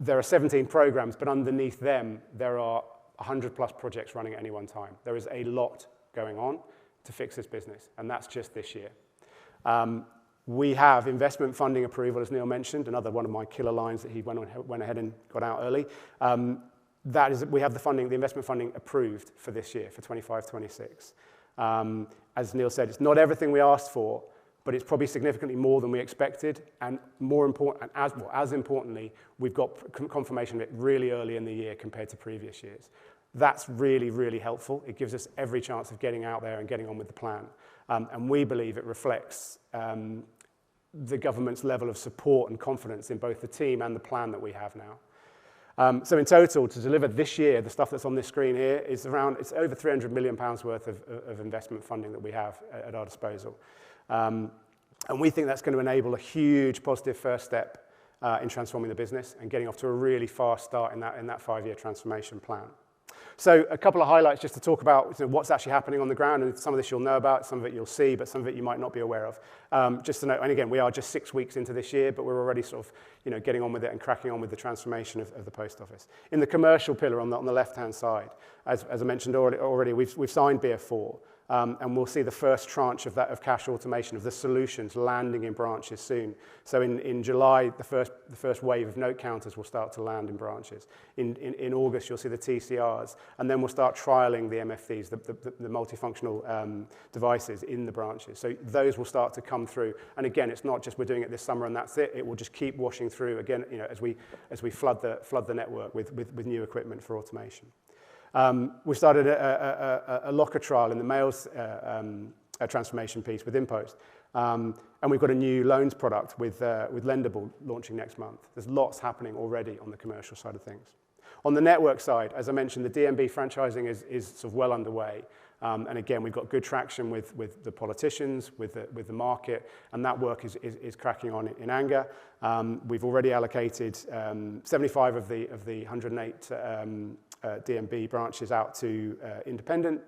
There are 17 programs, but underneath them, there are 100 plus projects running at any one time. There is a lot going on to fix this business, and that's just this year. We have investment funding approval, as Neil mentioned, another one of my killer lines that he went ahead and got out early. That is, we have the investment funding approved for this year, for 25-26. As Neil said, it's not everything we asked for, but it's probably significantly more than we expected, and more important, and as importantly, we've got confirmation of it really early in the year compared to previous years. That's really, really helpful. It gives us every chance of getting out there and getting on with the plan. And we believe it reflects the government's level of support and confidence in both the team and the plan that we have now. So in total, to deliver this year, the stuff that's on this screen here is it's over £300 million worth of investment funding that we have at our disposal. And we think that's going to enable a huge positive first step in transforming the business and getting off to a really fast start in that 5-year transformation plan. So a couple of highlights just to talk about what's actually happening on the ground, and some of this you'll know about, some of it you'll see, but some of it you might not be aware of. Just to note, and again, we are just 6 weeks into this year, but we're already sort of getting on with it and cracking on with the transformation of the post office. In the commercial pillar on the left-hand side, as I mentioned already, we've signed BF4. And we'll see the first tranche of that of cash automation, of the solutions landing in branches soon. So in July, the first wave of note counters will start to land in branches. In August, you'll see the TCRs, and then we'll start trialing the MFDs, the multifunctional devices in the branches. So those will start to come through. And again, it's not just we're doing it this summer and that's it. It will just keep washing through again, as we flood the network with new equipment for automation. We started a locker trial in the mails transformation piece with InPost. And we've got a new loans product with Lendable launching next month. There's lots happening already on the commercial side of things. On the network side, as I mentioned, the DMB franchising is sort of well underway. And again, we've got good traction with the politicians, with the market, and that work is cracking on in anger. We've already allocated 75 of the 108 DMB branches out to independent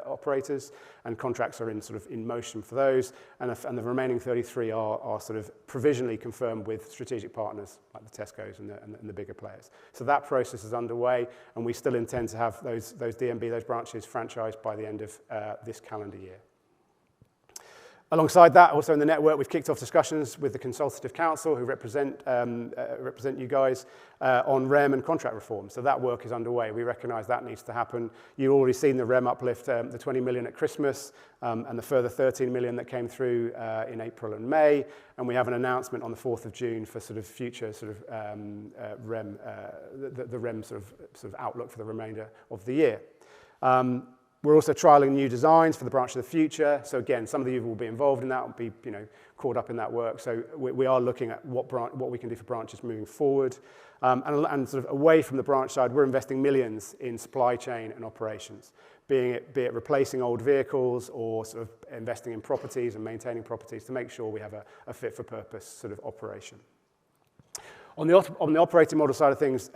operators, and contracts are in motion for those, and the remaining 33 are sort of provisionally confirmed with strategic partners like the Tesco's and the bigger players. So that process is underway, and we still intend to have those DMB, those branches, franchised by the end of this calendar year. Alongside that, also in the network, we've kicked off discussions with the Consultative Council, who represent you guys, on REM and contract reform. So that work is underway. We recognise that needs to happen. You've already seen the REM uplift, the 20 million at Christmas, and the further 13 million that came through in April and May. And we have an announcement on the 4th of June for sort of future sort of REM, the REM sort of outlook for the remainder of the year. We're also trialling new designs for the branch of the future. So again, some of you will be involved in that, will be caught up in that work. So we are looking at what we can do for branches moving forward. And sort of away from the branch side, we're investing millions in supply chain and operations, be it replacing old vehicles or sort of investing in properties and maintaining properties to make sure we have a fit for purpose sort of operation. On the operating model side of things,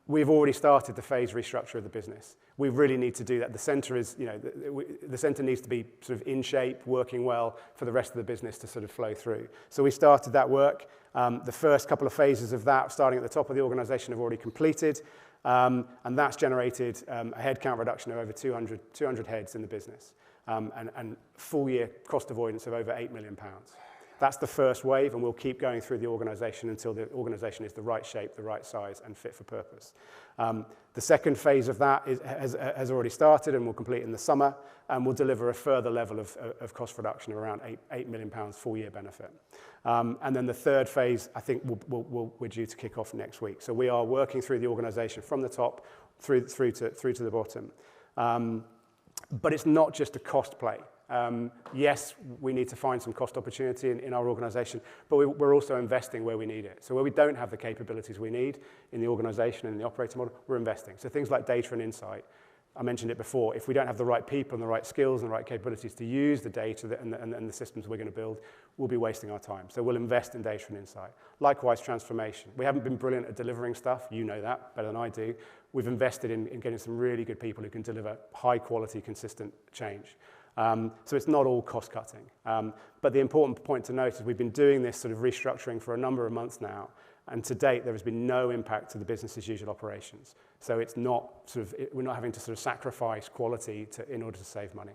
we've already started the phase restructure of the business. We really need to do that. The centre is, the centre needs to be sort of in shape, working well for the rest of the business to sort of flow through. So we started that work. The first couple of phases of that, starting at the top of the organisation, have already completed, and that's generated a headcount reduction of over 200 heads in the business, and full year cost avoidance of over £8 million. That's the first wave, and we'll keep going through the organisation until the organisation is the right shape, the right size, and fit for purpose. The second phase of that has already started and will complete in the summer, and will deliver a further level of cost reduction of around £8 million full year benefit. And then the third phase, I think, we're due to kick off next week. So we are working through the organisation from the top through to the bottom. But it's not just a cost play. Yes, we need to find some cost opportunity in our organisation, but we're also investing where we need it. So where we don't have the capabilities we need in the organisation and in the operating model, we're investing. So things like data and insight. I mentioned it before. If we don't have the right people and the right skills and the right capabilities to use the data and the systems we're going to build, we'll be wasting our time. So we'll invest in data and insight. Likewise, transformation. We haven't been brilliant at delivering stuff. You know that better than I do. We've invested in getting some really good people who can deliver high-quality, consistent change. So it's not all cost-cutting. But the important point to note is we've been doing this sort of restructuring for a number of months now, and to date there has been no impact to the business-as-usual operations. So it's not we're not having to sort of sacrifice quality in order to save money.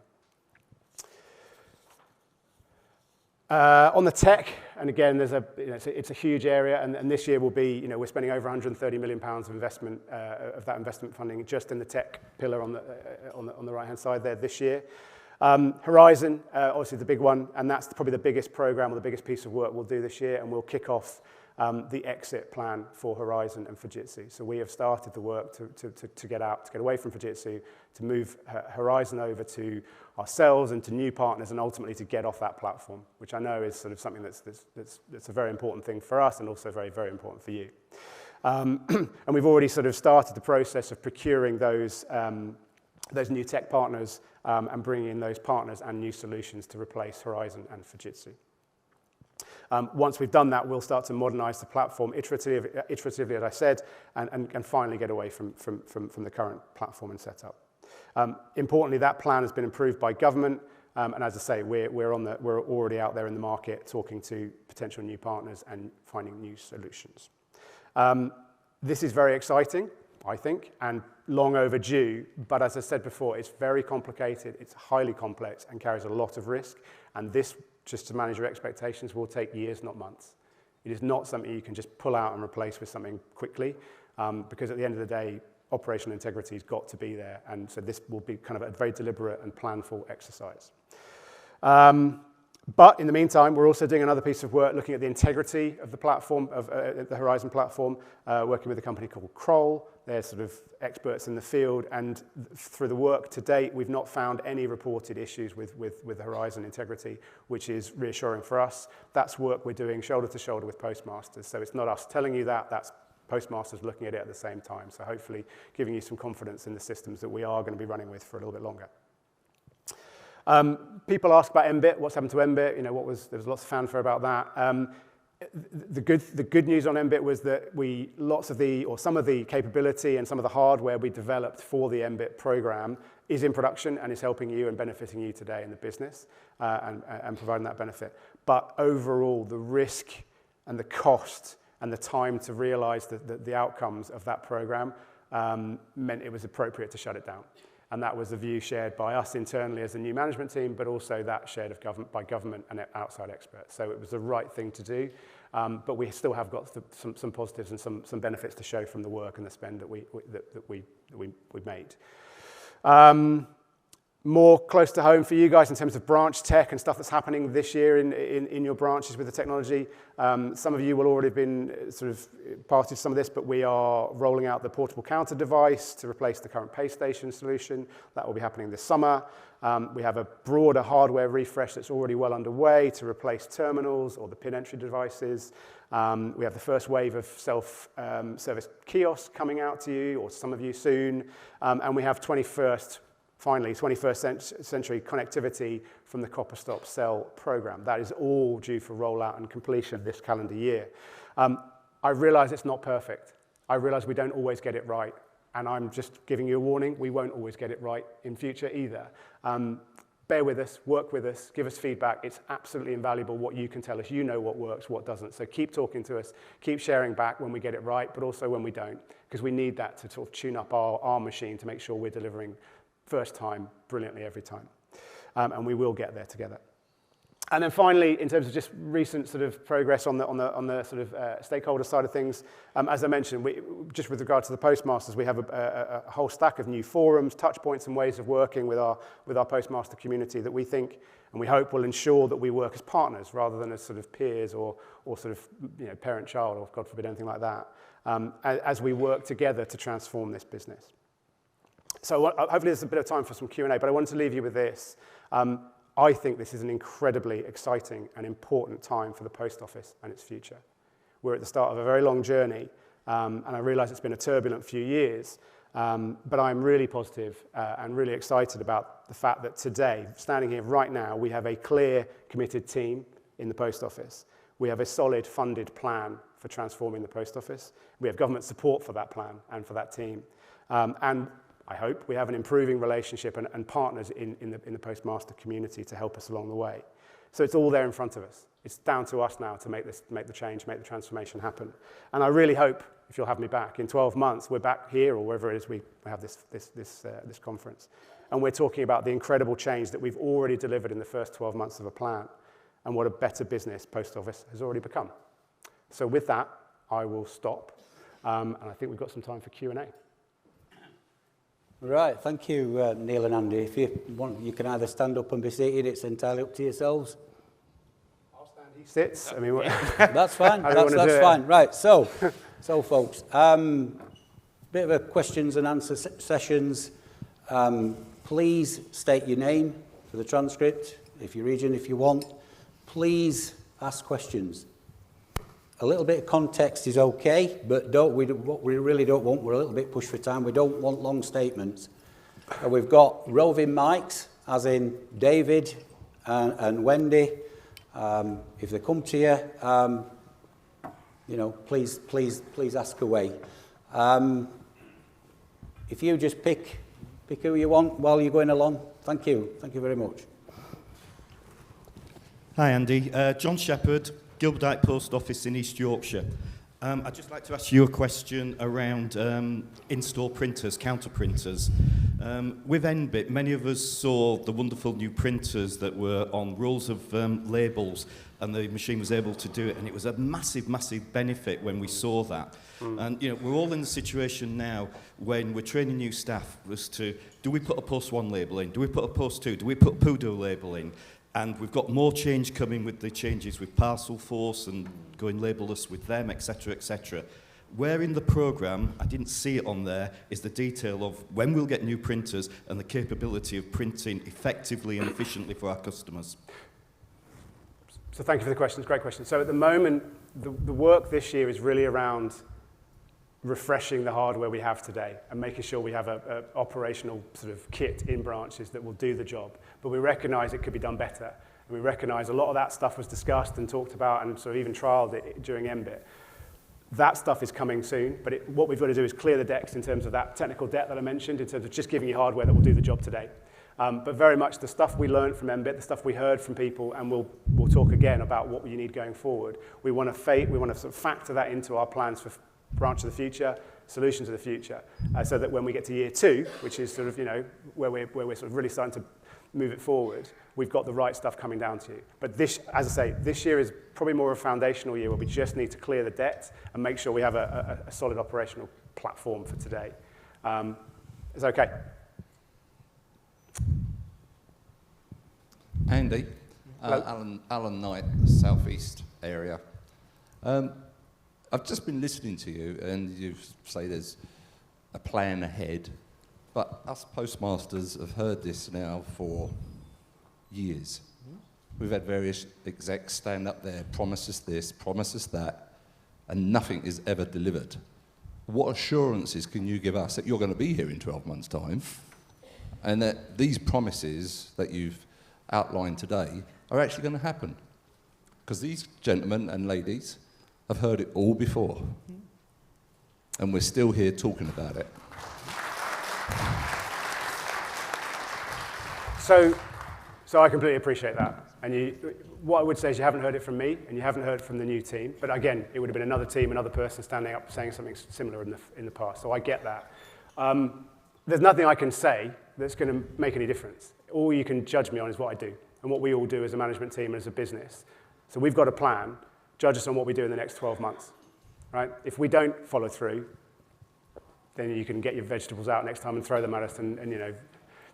On the tech, and again, it's a huge area, and this year will be, we're spending over £130 million of investment of that investment funding just in the tech pillar on the right-hand side there this year. Horizon, obviously the big one, and that's probably the biggest program or the biggest piece of work we'll do this year, and we'll kick off the exit plan for Horizon and Fujitsu. So we have started the work to get away from Fujitsu, to move Horizon over to ourselves and to new partners, and ultimately to get off that platform, which I know is sort of something that's a very important thing for us and also very, very important for you. And we've already sort of started the process of procuring those new tech partners and bringing in those partners and new solutions to replace Horizon and Fujitsu. Once we've done that, we'll start to modernise the platform iteratively, as I said, and finally get away from the current platform and setup. Importantly, that plan has been approved by government, and as I say, we're already out there in the market talking to potential new partners and finding new solutions. This is very exciting, I think, and long overdue, but as I said before, it's very complicated, it's highly complex, and carries a lot of risk, and this, just to manage your expectations, will take years, not months. It is not something you can just pull out and replace with something quickly, because at the end of the day, operational integrity has got to be there, and so this will be kind of a very deliberate and planful exercise. But in the meantime, we're also doing another piece of work looking at the integrity of the platform, of the Horizon platform, working with a company called Kroll. They're sort of experts in the field, and through the work to date, we've not found any reported issues with Horizon integrity, which is reassuring for us. That's work we're doing shoulder to shoulder with postmasters. So it's not us telling you that, that's postmasters looking at it at the same time. So hopefully giving you some confidence in the systems that we are going to be running with for a little bit longer. People ask about MBIT, what's happened to MBIT, there was lots of fanfare about that. The good news on MBIT was that some of the capability and some of the hardware we developed for the MBIT program is in production and is helping you and benefiting you today in the business and providing that benefit. But overall, the risk and the cost and the time to realize the outcomes of that program meant it was appropriate to shut it down. And that was the view shared by us internally as a new management team, but also that shared by government and outside experts. So it was the right thing to do, but we still have got some positives and some benefits to show from the work and the spend that we made. More close to home for you guys in terms of branch tech and stuff that's happening this year in your branches with the technology. Some of you will already have been sort of part of some of this, but we are rolling out the portable counter device to replace the current pay station solution. That will be happening this summer. We have a broader hardware refresh that's already well underway to replace terminals or the pin entry devices. We have the first wave of self-service kiosks coming out to you, or some of you soon. And we have 21st century connectivity from the Copper Stop Cell program. That is all due for rollout and completion this calendar year. I realize it's not perfect. I realize we don't always get it right. And I'm just giving you a warning, we won't always get it right in future either. Bear with us, work with us, give us feedback. It's absolutely invaluable what you can tell us. You know what works, what doesn't. So keep talking to us, keep sharing back when we get it right, but also when we don't, because we need that to sort of tune up our machine to make sure we're delivering first time, brilliantly every time. And we will get there together. And then finally, in terms of just recent sort of progress on the sort of stakeholder side of things, as I mentioned, just with regard to the postmasters, we have a whole stack of new forums, touch points and ways of working with our postmaster community that we think and we hope will ensure that we work as partners rather than as sort of peers or sort of parent-child or, God forbid, anything like that, as we work together to transform this business. So hopefully there's a bit of time for some Q&A, but I wanted to leave you with this. I think this is an incredibly exciting and important time for the post office and its future. We're at the start of a very long journey, and I realize it's been a turbulent few years, but I'm really positive and really excited about the fact that today, standing here right now, we have a clear, committed team in the post office. We have a solid, funded plan for transforming the post office. We have government support for that plan and for that team. And I hope we have an improving relationship and partners in the postmaster community to help us along the way. So it's all there in front of us. It's down to us now to make the change, make the transformation happen. And I really hope, if you'll have me back, in 12 months, we're back here or wherever it is we have this conference. And we're talking about the incredible change that we've already delivered in the first 12 months of a plan and what a better business post office has already become. So with that, I will stop. And I think we've got some time for Q&A.
Right, thank you, Neil and Andy. If you want, you can either stand up and be seated. It's entirely up to yourselves.
I'll stand, he sits. I mean,
that's fine. That's fine. Right, so folks, bit of a questions and answer sessions. Please state your name for the transcript. If your region, if you want, please ask questions. A little bit of context is okay, but what we really don't want, we're a little bit pushed for time, we don't want long statements. We've got roving mics, as in David and Wendy. If they come to you, please ask away. If you just pick who you want while you're going along, thank you very much.
Hi Andy, John Shepherd, Gilberdike Post Office in East Yorkshire. I'd just like to ask you a question around in-store printers, counter printers. With NBIT, many of us saw the wonderful new printers that were on rolls of labels, and the machine was able to do it, and it was a massive, massive benefit when we saw that. And we're all in the situation now when we're training new staff as to, do we put a post 1 label in? Do we put a post 2? Do we put a PUDO label in? And we've got more change coming with the changes with Parcel Force and going labelless with them, etc., etc. Where in the programme, I didn't see it on there, is the detail of when we'll get new printers and the capability of printing effectively and efficiently for our customers.
So thank you for the question. It's a great question. So at the moment, the work this year is really around refreshing the hardware we have today and making sure we have a operational sort of kit in branches that will do the job. But we recognise it could be done better. And we recognise a lot of that stuff was discussed and talked about and sort of even trialled it during MBIT. That stuff is coming soon, but what we've got to do is clear the decks in terms of that technical debt that I mentioned, in terms of just giving you hardware that will do the job today. But very much the stuff we learned from MBIT, the stuff we heard from people, and we'll talk again about what you need going forward. We want to sort of factor that into our plans for branch of the future, solutions of the future, so that when we get to year 2, which is sort of, where we're sort of really starting to move it forward, we've got the right stuff coming down to you. But this, as I say, this year is probably more of a foundational year where we just need to clear the debt and make sure we have a solid operational platform for today. Is that okay?
Andy, Alan Knight, South East area. I've just been listening to you, and you say there's a plan ahead, but us postmasters have heard this now for years. We've had various execs stand up there, promise us this, promise us that, and nothing is ever delivered. What assurances can you give us that you're going to be here in 12 months' time, and that these promises that you've outlined today are actually going to happen? Because these gentlemen and ladies have heard it all before, and we're still here talking about it.
So I completely appreciate that. And what I would say is you haven't heard it from me, and you haven't heard it from the new team. But again, it would have been another team, another person standing up saying something similar in the past. So I get that. There's nothing I can say that's going to make any difference. All you can judge me on is what I do, and what we all do as a management team and as a business. So we've got a plan. Judge us on what we do in the next 12 months. Right? If we don't follow through, then you can get your vegetables out next time and throw them at us and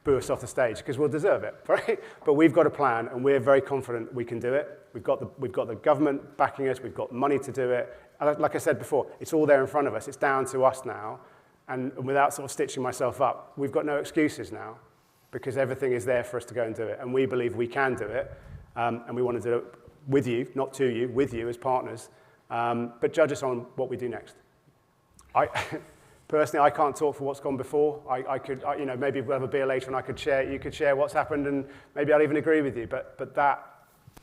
boo us off the stage, because we'll deserve it, right? But we've got a plan, and we're very confident we can do it. We've got the government backing us. We've got money to do it. And like I said before, it's all there in front of us. It's down to us now. And without sort of stitching myself up, we've got no excuses now, because everything is there for us to go and do it. And we believe we can do it, and we want to do it with you, not to you, with you as partners. But judge us on what we do next. Personally, I can't talk for what's gone before. I could, maybe we'll have a beer later and you could share what's happened, and maybe I'll even agree with you. But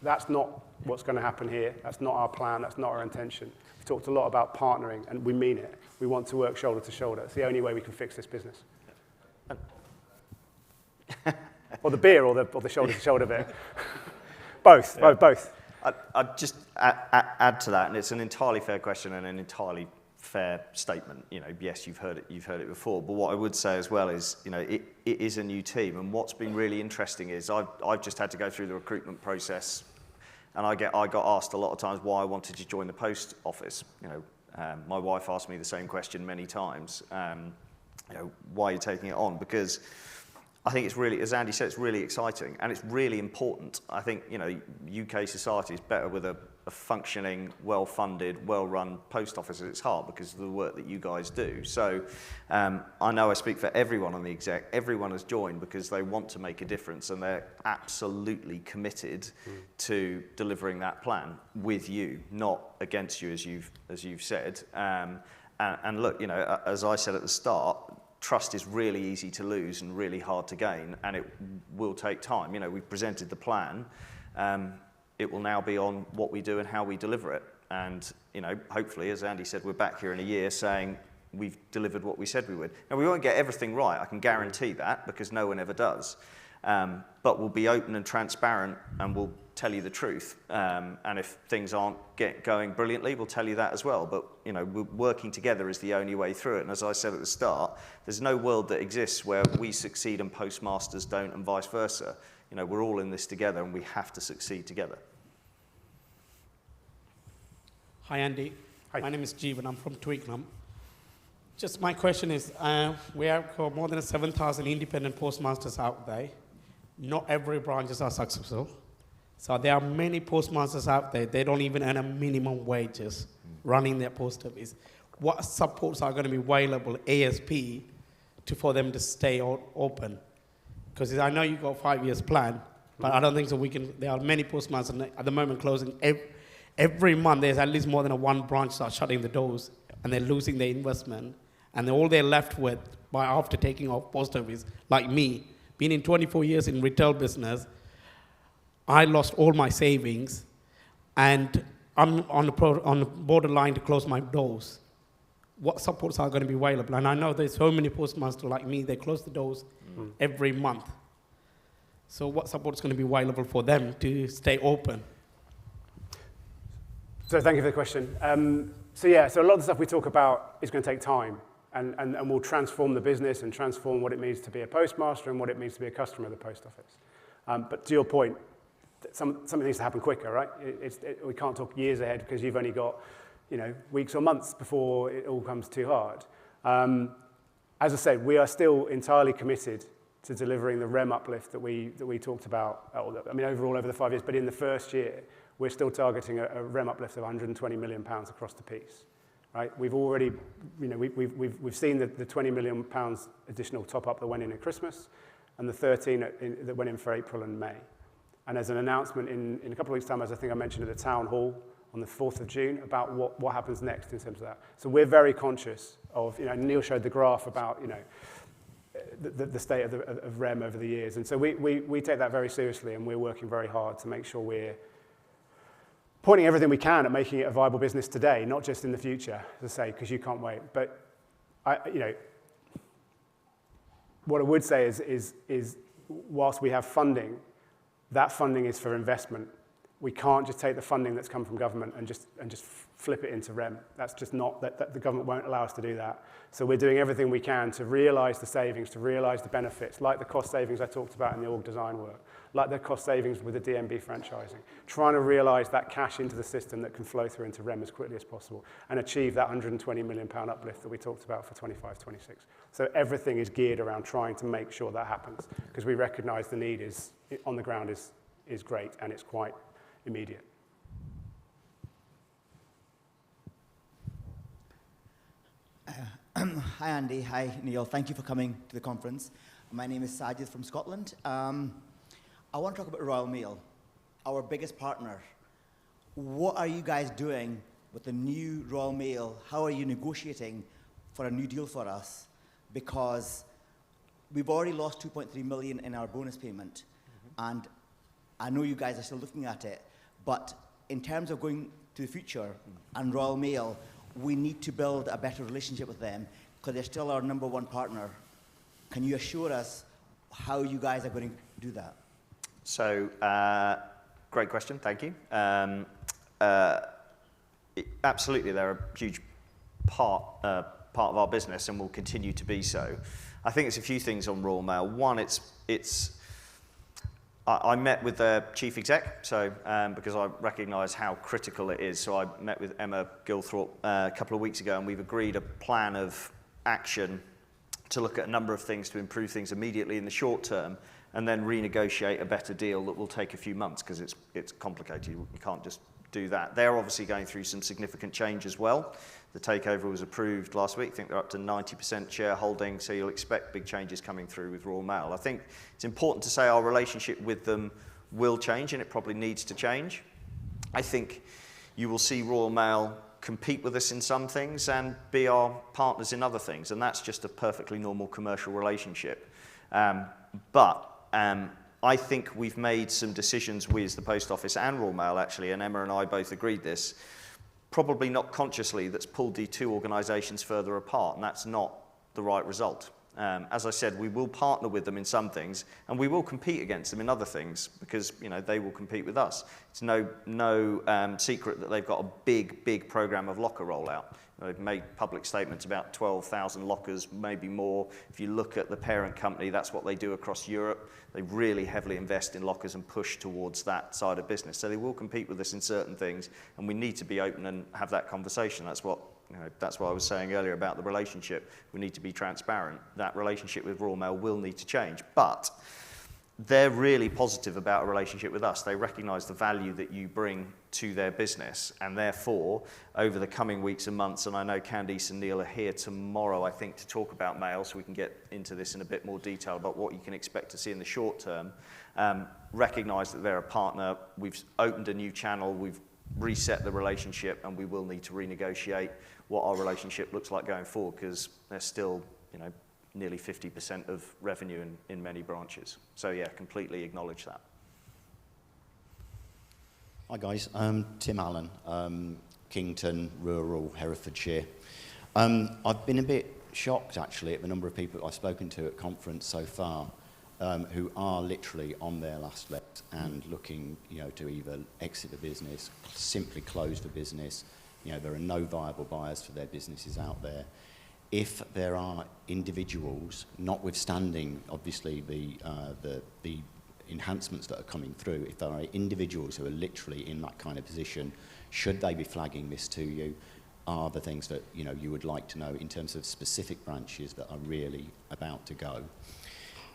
that's not what's going to happen here. That's not our plan. That's not our intention. We've talked a lot about partnering, and we mean it. We want to work shoulder to shoulder. It's the only way we can fix this business. Or the beer, or the shoulder to shoulder bit. Both. Yeah. Both.
I'd just add to that, and it's an entirely fair question and an entirely fair statement. Yes, you've heard it before. But what I would say as well is, it is a new team, and what's been really interesting is I've just had to go through the recruitment process, and I got asked a lot of times why I wanted to join the post office. My wife asked me the same question many times. Why are you taking it on? Because I think it's really, as Andy said, it's really exciting, and it's really important. I think, UK society is better with a functioning, well-funded, well-run post office at its heart, because of the work that you guys do. So I know I speak for everyone on the exec. Everyone has joined because they want to make a difference, and they're absolutely committed to delivering that plan with you, not against you, as you've said. And look, as I said at the start, trust is really easy to lose and really hard to gain, and it will take time. We've presented the plan. It will now be on what we do and how we deliver it. And, hopefully, as Andy said, we're back here in a year saying we've delivered what we said we would. Now, we won't get everything right. I can guarantee that, because no one ever does. But we'll be open and transparent, and we'll tell you the truth. And if things aren't going brilliantly, we'll tell you that as well. But, we're working together is the only way through it. And as I said at the start, there's no world that exists where we succeed and postmasters don't, and vice versa. We're all in this together, and we have to succeed together.
Hi, Andy.
Hi.
My name is Jeevan. I'm from Twickenham. Just my question is, we have got more than 7,000 independent postmasters out there. Not every branches are successful. So there are many postmasters out there. They don't even earn a minimum wages running their post office. What supports are going to be available ASP for them to stay open? Because I know you've got a 5 years plan, but I don't think so. There are many postmasters at the moment closing. Every month, there's at least more than one branch that are shutting the doors, and they're losing their investment. And all they're left with after taking off post office, like me, being in 24 years in retail business, I lost all my savings, and I'm on the borderline to close my doors. What supports are going to be available? And I know there's so many postmasters like me, they close the doors every month. So what support is going to be available for them to stay open?
So thank you for the question. So a lot of the stuff we talk about is going to take time, and will transform the business and transform what it means to be a postmaster and what it means to be a customer of the post office. But to your point, something needs to happen quicker, right? We can't talk years ahead because you've only got, weeks or months before it all comes too hard. As I said, we are still entirely committed to delivering the REM uplift that we talked about. Overall over the 5 years, but in the first year, we're still targeting a REM uplift of 120 million pounds across the piece, right? We've already, we've seen the 20 million pounds additional top up that went in at Christmas, and the 13 that went in for April and May. And as an announcement in a couple of weeks' time, as I think I mentioned at the town hall on the 4th of June, about what happens next in terms of that. So we're very conscious of, Neil showed the graph about, the state of REM over the years. And so we take that very seriously, and we're working very hard to make sure we're pointing everything we can at making it a viable business today, not just in the future, as I say, because you can't wait. But, what I would say is whilst we have funding, that funding is for investment. We can't just take the funding that's come from government and just flip it into REM. That's just not, that the government won't allow us to do that. So we're doing everything we can to realise the savings, to realise the benefits, like the cost savings I talked about in the org design work, like the cost savings with the DMB franchising, trying to realise that cash into the system that can flow through into REM as quickly as possible and achieve that £120 million uplift that we talked about for 25-26. So everything is geared around trying to make sure that happens, because we recognise the need is on the ground is great, and it's quite immediate.
Hi, Andy. Hi, Neil. Thank you for coming to the conference. My name is Sajid from Scotland. I want to talk about Royal Mail, our biggest partner. What are you guys doing with the new Royal Mail? How are you negotiating for a new deal for us? Because we've already lost 2.3 million in our bonus payment, and I know you guys are still looking at it, but in terms of going to the future and Royal Mail, we need to build a better relationship with them because they're still our number one partner. Can you assure us how you guys are going to do that?
So, great question, thank you. Absolutely, they're a huge part of our business and will continue to be so. I think it's a few things on Royal Mail. One, I met with their chief exec, so because I recognise how critical it is. So I met with Emma Gilthorpe a couple of weeks ago, and we've agreed a plan of action to look at a number of things to improve things immediately in the short term, and then renegotiate a better deal that will take a few months because it's complicated. You can't just do that. They're obviously going through some significant change as well. The takeover was approved last week. I think they're up to 90% shareholding, so you'll expect big changes coming through with Royal Mail. I think it's important to say our relationship with them will change, and it probably needs to change. I think you will see Royal Mail compete with us in some things and be our partners in other things, and that's just a perfectly normal commercial relationship. But I think we've made some decisions with the Post Office and Royal Mail, actually, and Emma and I both agreed this, probably not consciously, that's pulled the two organisations further apart, and that's not the right result. As I said, we will partner with them in some things, and we will compete against them in other things, because they will compete with us. It's no secret that they've got a big programme of locker rollout. They've made public statements about 12,000 lockers, maybe more. If you look at the parent company, that's what they do across Europe. They really heavily invest in lockers and push towards that side of business. So they will compete with us in certain things, and we need to be open and have that conversation. That's what I was saying earlier about the relationship. We need to be transparent. That relationship with Royal Mail will need to change, but they're really positive about a relationship with us. They recognise the value that you bring to their business, and therefore, over the coming weeks and months, and I know Candice and Neil are here tomorrow, I think, to talk about mail, so we can get into this in a bit more detail about what you can expect to see in the short term. Recognise that they're a partner. We've opened a new channel. We've reset the relationship, and we will need to renegotiate what our relationship looks like going forward, because they're still, nearly 50% of revenue in many branches. So yeah, completely acknowledge that.
Hi guys, Tim Allen, Kington, rural Herefordshire. I've been a bit shocked actually at the number of people I've spoken to at conference so far who are literally on their last legs and looking, to either exit the business, simply close the business. There are no viable buyers for their businesses out there. If there are individuals, notwithstanding obviously the enhancements that are coming through, if there are individuals who are literally in that kind of position, should they be flagging this to you? Are the things that you would like to know in terms of specific branches that are really about to go?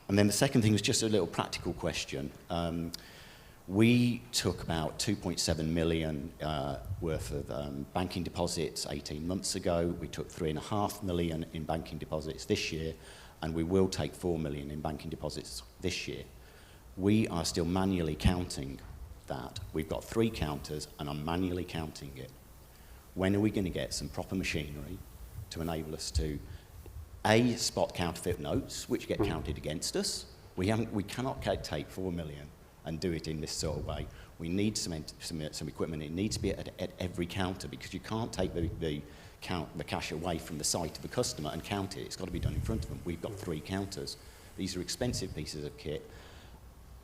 And then the second thing was just a little practical question. We took about 2.7 million worth of banking deposits 18 months ago. We took 3.5 million in banking deposits this year, and we will take 4 million in banking deposits this year. We are still manually counting that. We've got 3 counters, and I'm manually counting it. When are we going to get some proper machinery to enable us to, A, spot counterfeit notes, which get counted against us? We cannot take 4 million and do it in this sort of way. We need some equipment. It needs to be at every counter, because you can't take the cash away from the site of the customer and count it. It's got to be done in front of them. We've got 3 counters. These are expensive pieces of kit.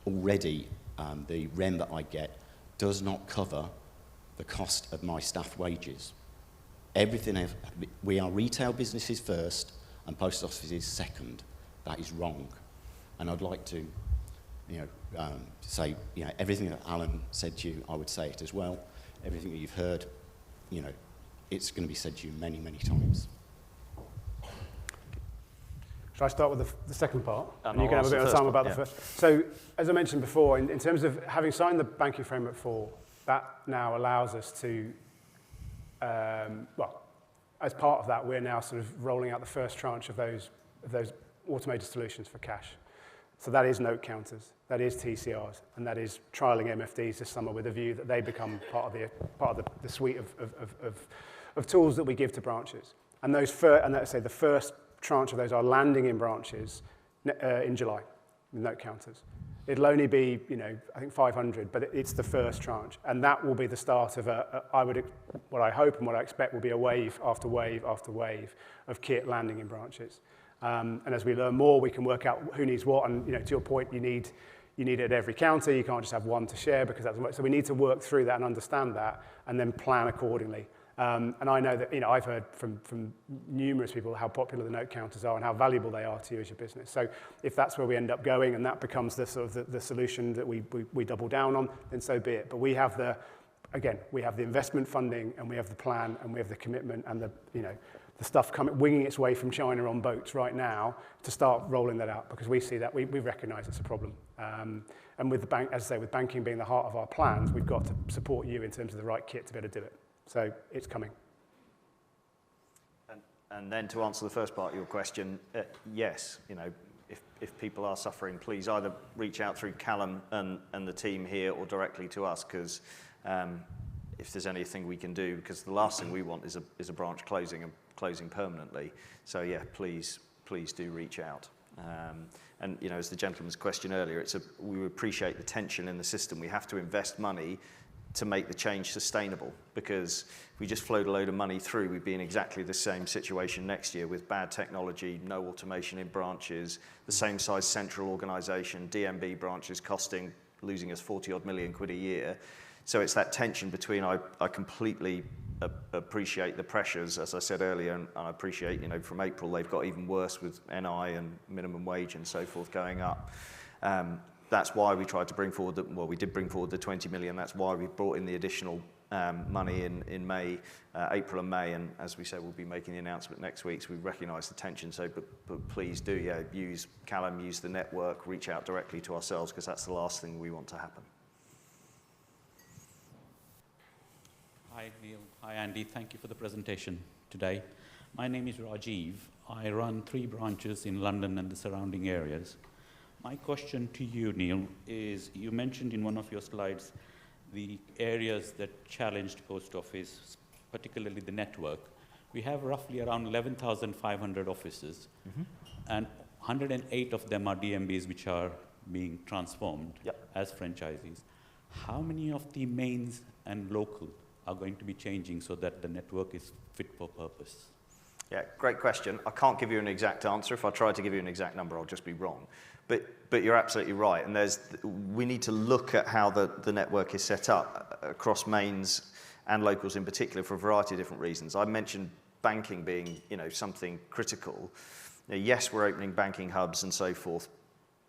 Already, the rent that I get does not cover the cost of my staff wages. Everything else, we are retail businesses first and post offices second. That is wrong. And I'd like to say, everything that Alan said to you, I would say it as well. Everything that you've heard, it's going to be said to you many, many times.
Shall I start with the second part?
And
you can have a bit of time about the
yeah.
first. So, as I mentioned before, in terms of having signed the Banking Framework 4, that now allows us to, as part of that, we're now sort of rolling out the first tranche of those automated solutions for cash. So that is note counters, that is TCRs, and that is trialling MFDs this summer with a view that they become part of the suite of tools that we give to branches. And let's say the first tranche of those are landing in branches in July with note counters. It'll only be, I think 500, but it's the first tranche. And that will be the start of what I hope and what I expect will be a wave after wave after wave of kit landing in branches. And as we learn more, we can work out who needs what. And to your point, you need it at every counter. You can't just have one to share, because that's so we need to work through that and understand that, and then plan accordingly. And I know that I've heard from numerous people how popular the note counters are and how valuable they are to you as your business. So if that's where we end up going and that becomes the sort of the solution that we double down on, then so be it. But we have the investment funding, and we have the plan, and we have the commitment, and the stuff winging its way from China on boats right now to start rolling that out, because we see that we recognise it's a problem. And with the bank, as I say, with banking being the heart of our plans, we've got to support you in terms of the right kit to be able to do it. So it's coming.
And then to answer the first part of your question, yes, if people are suffering, please either reach out through Callum and the team here, or directly to us, because if there's anything we can do, because the last thing we want is a branch closing permanently. So yeah, please do reach out. And as the gentleman's question earlier, we appreciate the tension in the system. We have to invest money to make the change sustainable, because if we just float a load of money through, we'd be in exactly the same situation next year with bad technology, no automation in branches, the same size central organisation, DMB branches losing us 40 odd million quid a year. So it's that tension between, I completely appreciate the pressures, as I said earlier, and I appreciate, from April they've got even worse with NI and minimum wage and so forth going up. That's why we tried to bring forward we did bring forward the 20 million. That's why we brought in the additional money in May, April and May. And as we said, we'll be making the announcement next week. So we recognise the tension. So, but please do, use Callum, use the network, reach out directly to ourselves, because that's the last thing we want to happen.
Hi, Neil. Hi, Andy. Thank you for the presentation today. My name is Rajiv. I run 3 branches in London and the surrounding areas. My question to you, Neil, is you mentioned in one of your slides the areas that challenged post office, particularly the network. We have roughly around 11,500 offices, and 108 of them are DMBs which are being transformed as franchisees. how many of the mains and local are going to be changing so that the network is fit for purpose?
Yeah, great question. I can't give you an exact answer. If I try to give you an exact number, I'll just be wrong. But you're absolutely right. And we need to look at how the network is set up across mains and locals in particular for a variety of different reasons. I mentioned banking being, something critical. Yes, we're opening banking hubs and so forth,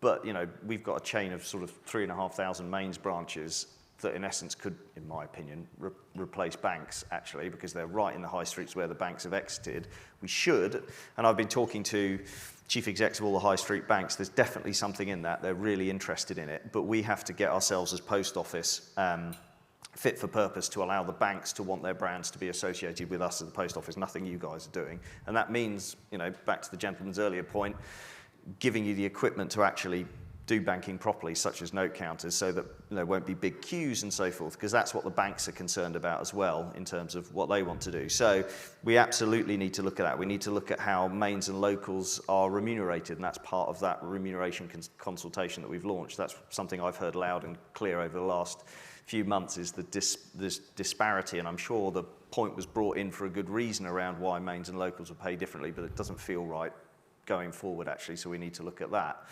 but we've got a chain of sort of 3,500 mains branches that in essence could, in my opinion, replace banks actually, because they're right in the high streets where the banks have exited. We should, and I've been talking to chief execs of all the high street banks, there's definitely something in that. They're really interested in it, but we have to get ourselves as post office fit for purpose to allow the banks to want their brands to be associated with us as the post office, nothing you guys are doing. And that means, back to the gentleman's earlier point, giving you the equipment to actually do banking properly, such as note counters, so that there won't be big queues and so forth, because that's what the banks are concerned about as well in terms of what they want to do. So we absolutely need to look at that. We need to look at how mains and locals are remunerated, and that's part of that remuneration consultation that we've launched. That's something I've heard loud and clear over the last few months, is this disparity, and I'm sure the point was brought in for a good reason around why mains and locals are paid differently, but it doesn't feel right going forward actually, so we need to look at that.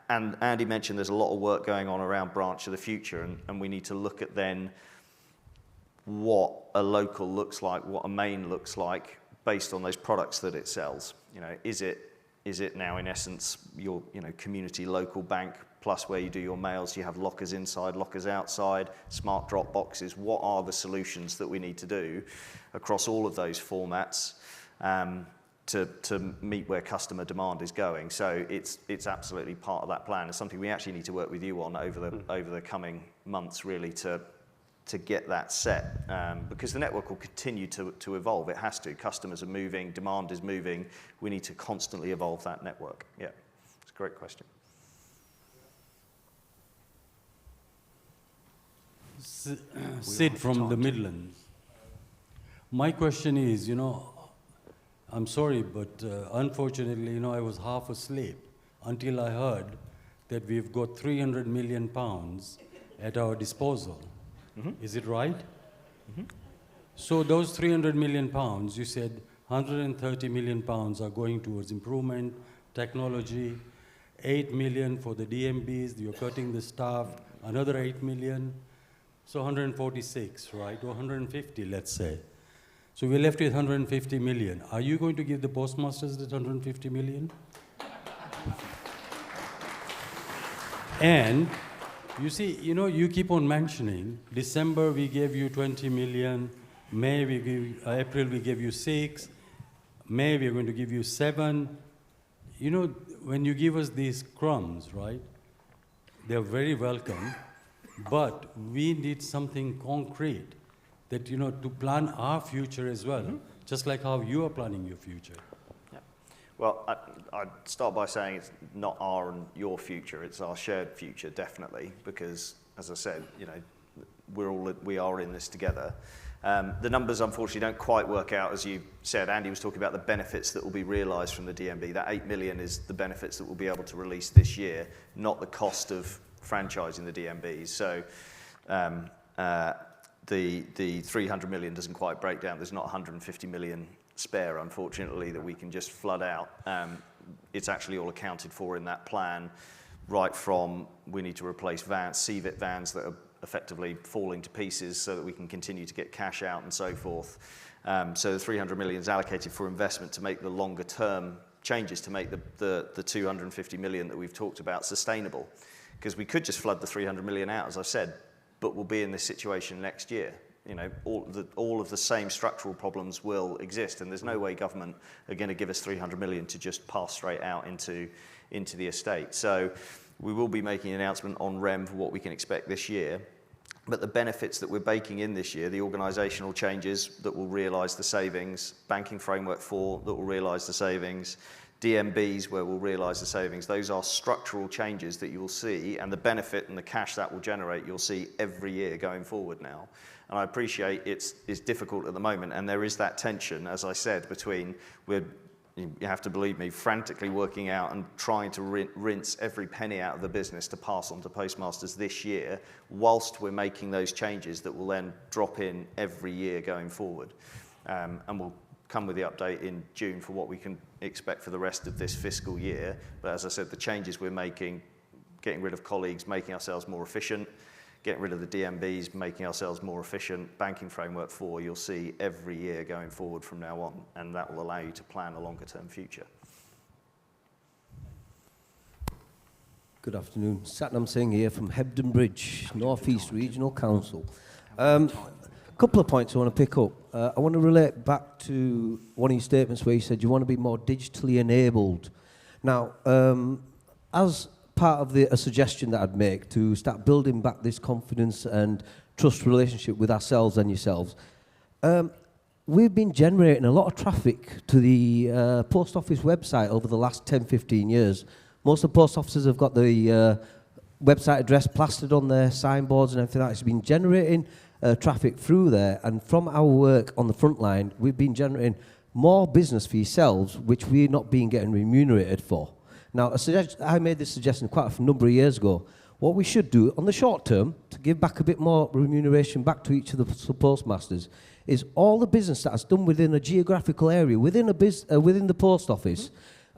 And Andy mentioned there's a lot of work going on around branch of the future, and we need to look at then what a local looks like, what a main looks like based on those products that it sells. Is it now in essence your community local bank plus where you do your mails, you have lockers inside, lockers outside, smart drop boxes? What are the solutions that we need to do across all of those formats to meet where customer demand is going? So it's absolutely part of that plan. It's something we actually need to work with you on over the coming months, really, to get that set, because the network will continue to evolve. It has to. Customers are moving, demand is moving. We need to constantly evolve that network. Yeah, it's a great question.
Sid from the Midlands. My question is, I'm sorry, but unfortunately, I was half asleep until I heard that we've got 300 million pounds at our disposal. Mm-hmm. Is it right? Mm-hmm. So those 300 million pounds, you said 130 million pounds are going towards improvement, technology, 8 million for the DMBs, you're cutting the staff, another 8 million, so 146, right? Or 150, let's say. So we're left with 150 million. Are you going to give the postmasters that 150 million? And you see, you keep on mentioning, December we gave you 20 million, April we gave you 6, May we're going to give you 7. When you give us these crumbs, right, they're very welcome, but we need something concrete that, to plan our future as well, just like how you are planning your future.
Yeah. Well, I'd start by saying it's not our and your future, it's our shared future, definitely, because, as I said, we are in this together. The numbers, unfortunately, don't quite work out, as you said. Andy was talking about the benefits that will be realised from the DMB. That 8 million is the benefits that we'll be able to release this year, not the cost of franchising the DMBs. So the 300 million doesn't quite break down. There's not 150 million spare, unfortunately, that we can just flood out. It's actually all accounted for in that plan, right from we need to replace vans, CVIT vans that are effectively falling to pieces so that we can continue to get cash out and so forth. So the 300 million is allocated for investment to make the longer term changes, to make the 250 million that we've talked about sustainable. Because we could just flood the 300 million out, as I've said, but we'll be in this situation next year. All of the same structural problems will exist, and there's no way government are going to give us 300 million to just pass straight out into the estate. So we will be making an announcement on REM for what we can expect this year, but the benefits that we're baking in this year, the organisational changes that will realise the savings, Banking Framework 4 that will realise the savings, DMBs where we'll realise the savings, those are structural changes that you will see, and the benefit and the cash that will generate you'll see every year going forward now. And I appreciate it's difficult at the moment, and there is that tension, as I said, between we're you have to believe me, frantically working out and trying to rinse every penny out of the business to pass on to postmasters this year, whilst we're making those changes that will then drop in every year going forward. And we'll come with the update in June for what we can expect for the rest of this fiscal year. But as I said, the changes we're making, getting rid of colleagues, making ourselves more efficient, getting rid of the DMBs, making ourselves more efficient, Banking Framework 4, you'll see every year going forward from now on, and that will allow you to plan a longer-term future.
Good afternoon. Satnam Singh here from Hebden Bridge, North East Regional Council. A couple of points I want to pick up. I want to relate back to one of your statements where you said you want to be more digitally enabled. Now, as part of a suggestion that I'd make to start building back this confidence and trust relationship with ourselves and yourselves, we've been generating a lot of traffic to the post office website over the last 10, 15 years. Most of the post offices have got the website address plastered on their signboards and everything like that. It's been generating traffic through there, and from our work on the front line, we've been generating more business for yourselves, which we're not being getting remunerated for. Now, I made this suggestion quite a number of years ago. What we should do on the short term, to give back a bit more remuneration back to each of the postmasters, is all the business that's done within a geographical area, within the post office.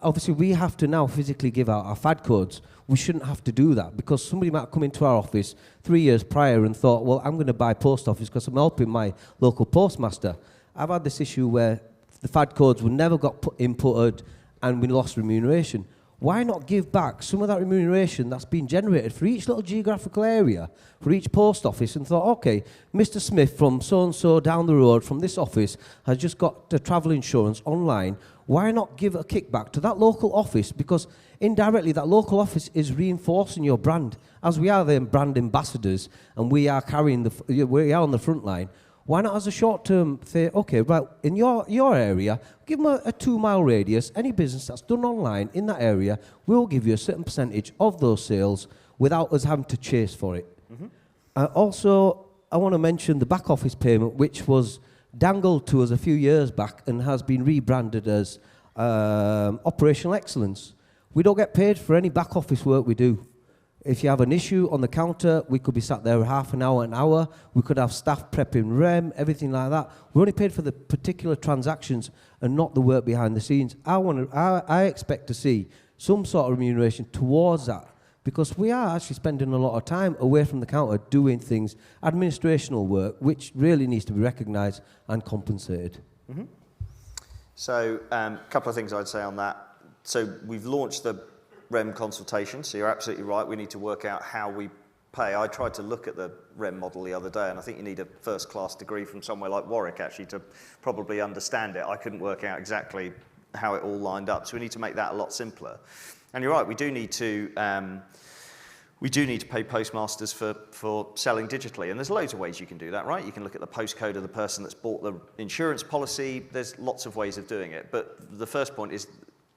Obviously, we have to now physically give out our FAD codes. We shouldn't have to do that, because somebody might come into our office 3 years prior and thought, well, I'm going to buy post office because I'm helping my local postmaster. I've had this issue where the FAD codes were never got inputted and we lost remuneration. Why not give back some of that remuneration that's been generated for each little geographical area, for each post office, and thought, okay, Mr. Smith from so-and-so down the road from this office has just got the travel insurance online. Why not give a kickback to that local office? Because indirectly, that local office is reinforcing your brand. As we are the brand ambassadors and we are we are on the front line, why not as a short term say, okay, right, in your area, give them a 2-mile radius, any business that's done online in that area, we'll give you a certain percentage of those sales without us having to chase for it. Mm-hmm. Also, I want to mention the back office payment, which was dangled to us a few years back and has been rebranded as operational excellence. We don't get paid for any back office work we do. If you have an issue on the counter, we could be sat there half an hour. We could have staff prepping REM, everything like that. We're only paid for the particular transactions and not the work behind the scenes. I expect to see some sort of remuneration towards that, because we are actually spending a lot of time away from the counter doing things, administrational work, which really needs to be recognised and compensated.
Mm-hmm. So a couple of things I'd say on that. So we've launched the REM consultation, so you're absolutely right, we need to work out how we pay. I tried to look at the REM model the other day, and I think you need a first-class degree from somewhere like Warwick, actually, to probably understand it. I couldn't work out exactly how it all lined up, so we need to make that a lot simpler. And you're right, we do need to pay postmasters for selling digitally, and there's loads of ways you can do that, right? You can look at the postcode of the person that's bought the insurance policy. There's lots of ways of doing it, but the first point is,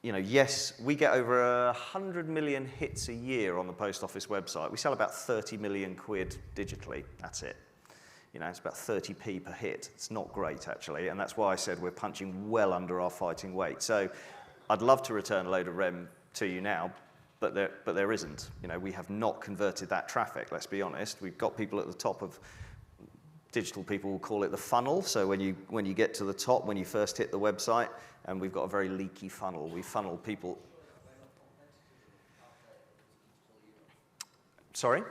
yes, we get over 100 million hits a year on the post office website. We sell about 30 million quid digitally. That's it. It's about 30p per hit. It's not great, actually, and that's why I said we're punching well under our fighting weight. So I'd love to return a load of REM to you now, but there isn't. We have not converted that traffic, let's be honest. We've got people at the top of digital people will call it the funnel. So when you get to the top, when you first hit the website, and we've got a very leaky funnel. We funnel people. Sorry?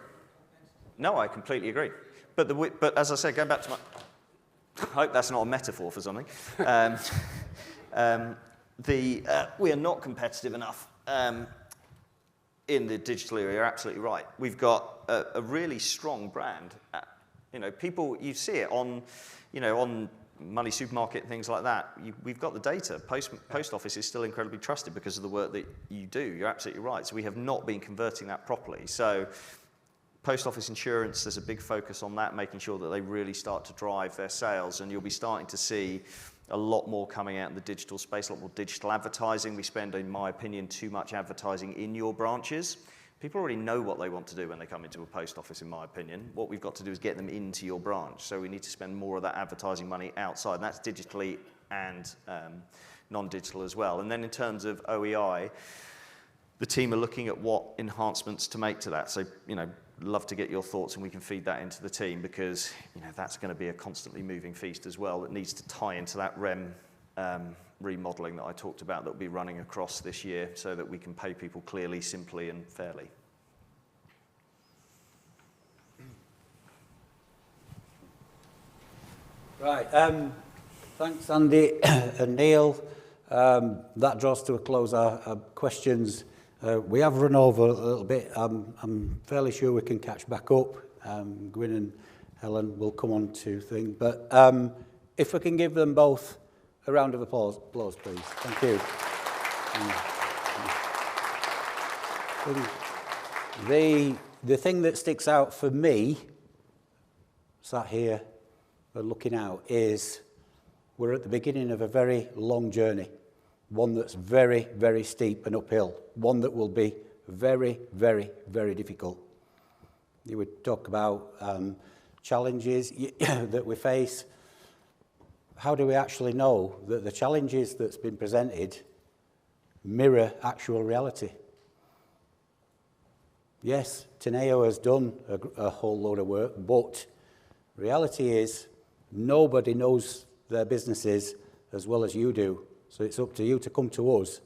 No, I completely agree. But as I said, going back to I hope that's not a metaphor for something. We are not competitive enough in the digital area. You're absolutely right. We've got a really strong brand. People, you see it on Money Supermarket, things like that. We've got the data. Post office is still incredibly trusted because of the work that you do. You're absolutely right. So we have not been converting that properly. So post office insurance, there's a big focus on that, making sure that they really start to drive their sales, and you'll be starting to see a lot more coming out in the digital space, a lot more digital advertising. We spend, in my opinion, too much advertising in your branches. People already know what they want to do when they come into a post office, in my opinion. What we've got to do is get them into your branch. So we need to spend more of that advertising money outside, and that's digitally and non-digital as well. And then in terms of OEI, the team are looking at what enhancements to make to that. So, love to get your thoughts and we can feed that into the team, because, that's going to be a constantly moving feast as well that needs to tie into that REM remodelling that I talked about that will be running across this year, so that we can pay people clearly, simply and fairly.
Right, thanks Andy and Neil. That draws to a close our questions. We have run over a little bit. I'm fairly sure we can catch back up. Gwyn and Helen will come on to things. But if we can give them both a round of applause please. Thank you. The thing that sticks out for me, sat here looking out, is we're at the beginning of a very long journey, one that's very, very steep and uphill, one that will be very, very, very difficult. You would talk about challenges that we face. How do we actually know that the challenges that's been presented mirror actual reality? Yes, Teneo has done a whole load of work, but reality is nobody knows their businesses as well as you do. So it's up to you to come to us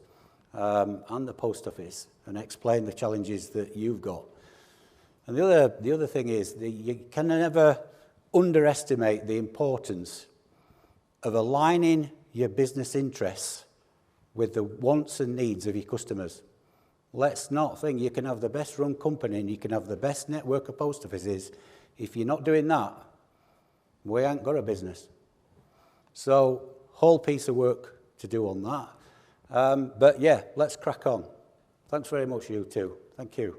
and the post office and explain the challenges that you've got. And the other thing is that you can never underestimate the importance of aligning your business interests with the wants and needs of your customers. Let's not think you can have the best run company and you can have the best network of post offices. If you're not doing that, we ain't got a business. So, whole piece of work to do on that. But yeah, let's crack on. Thanks very much, you two. Thank you.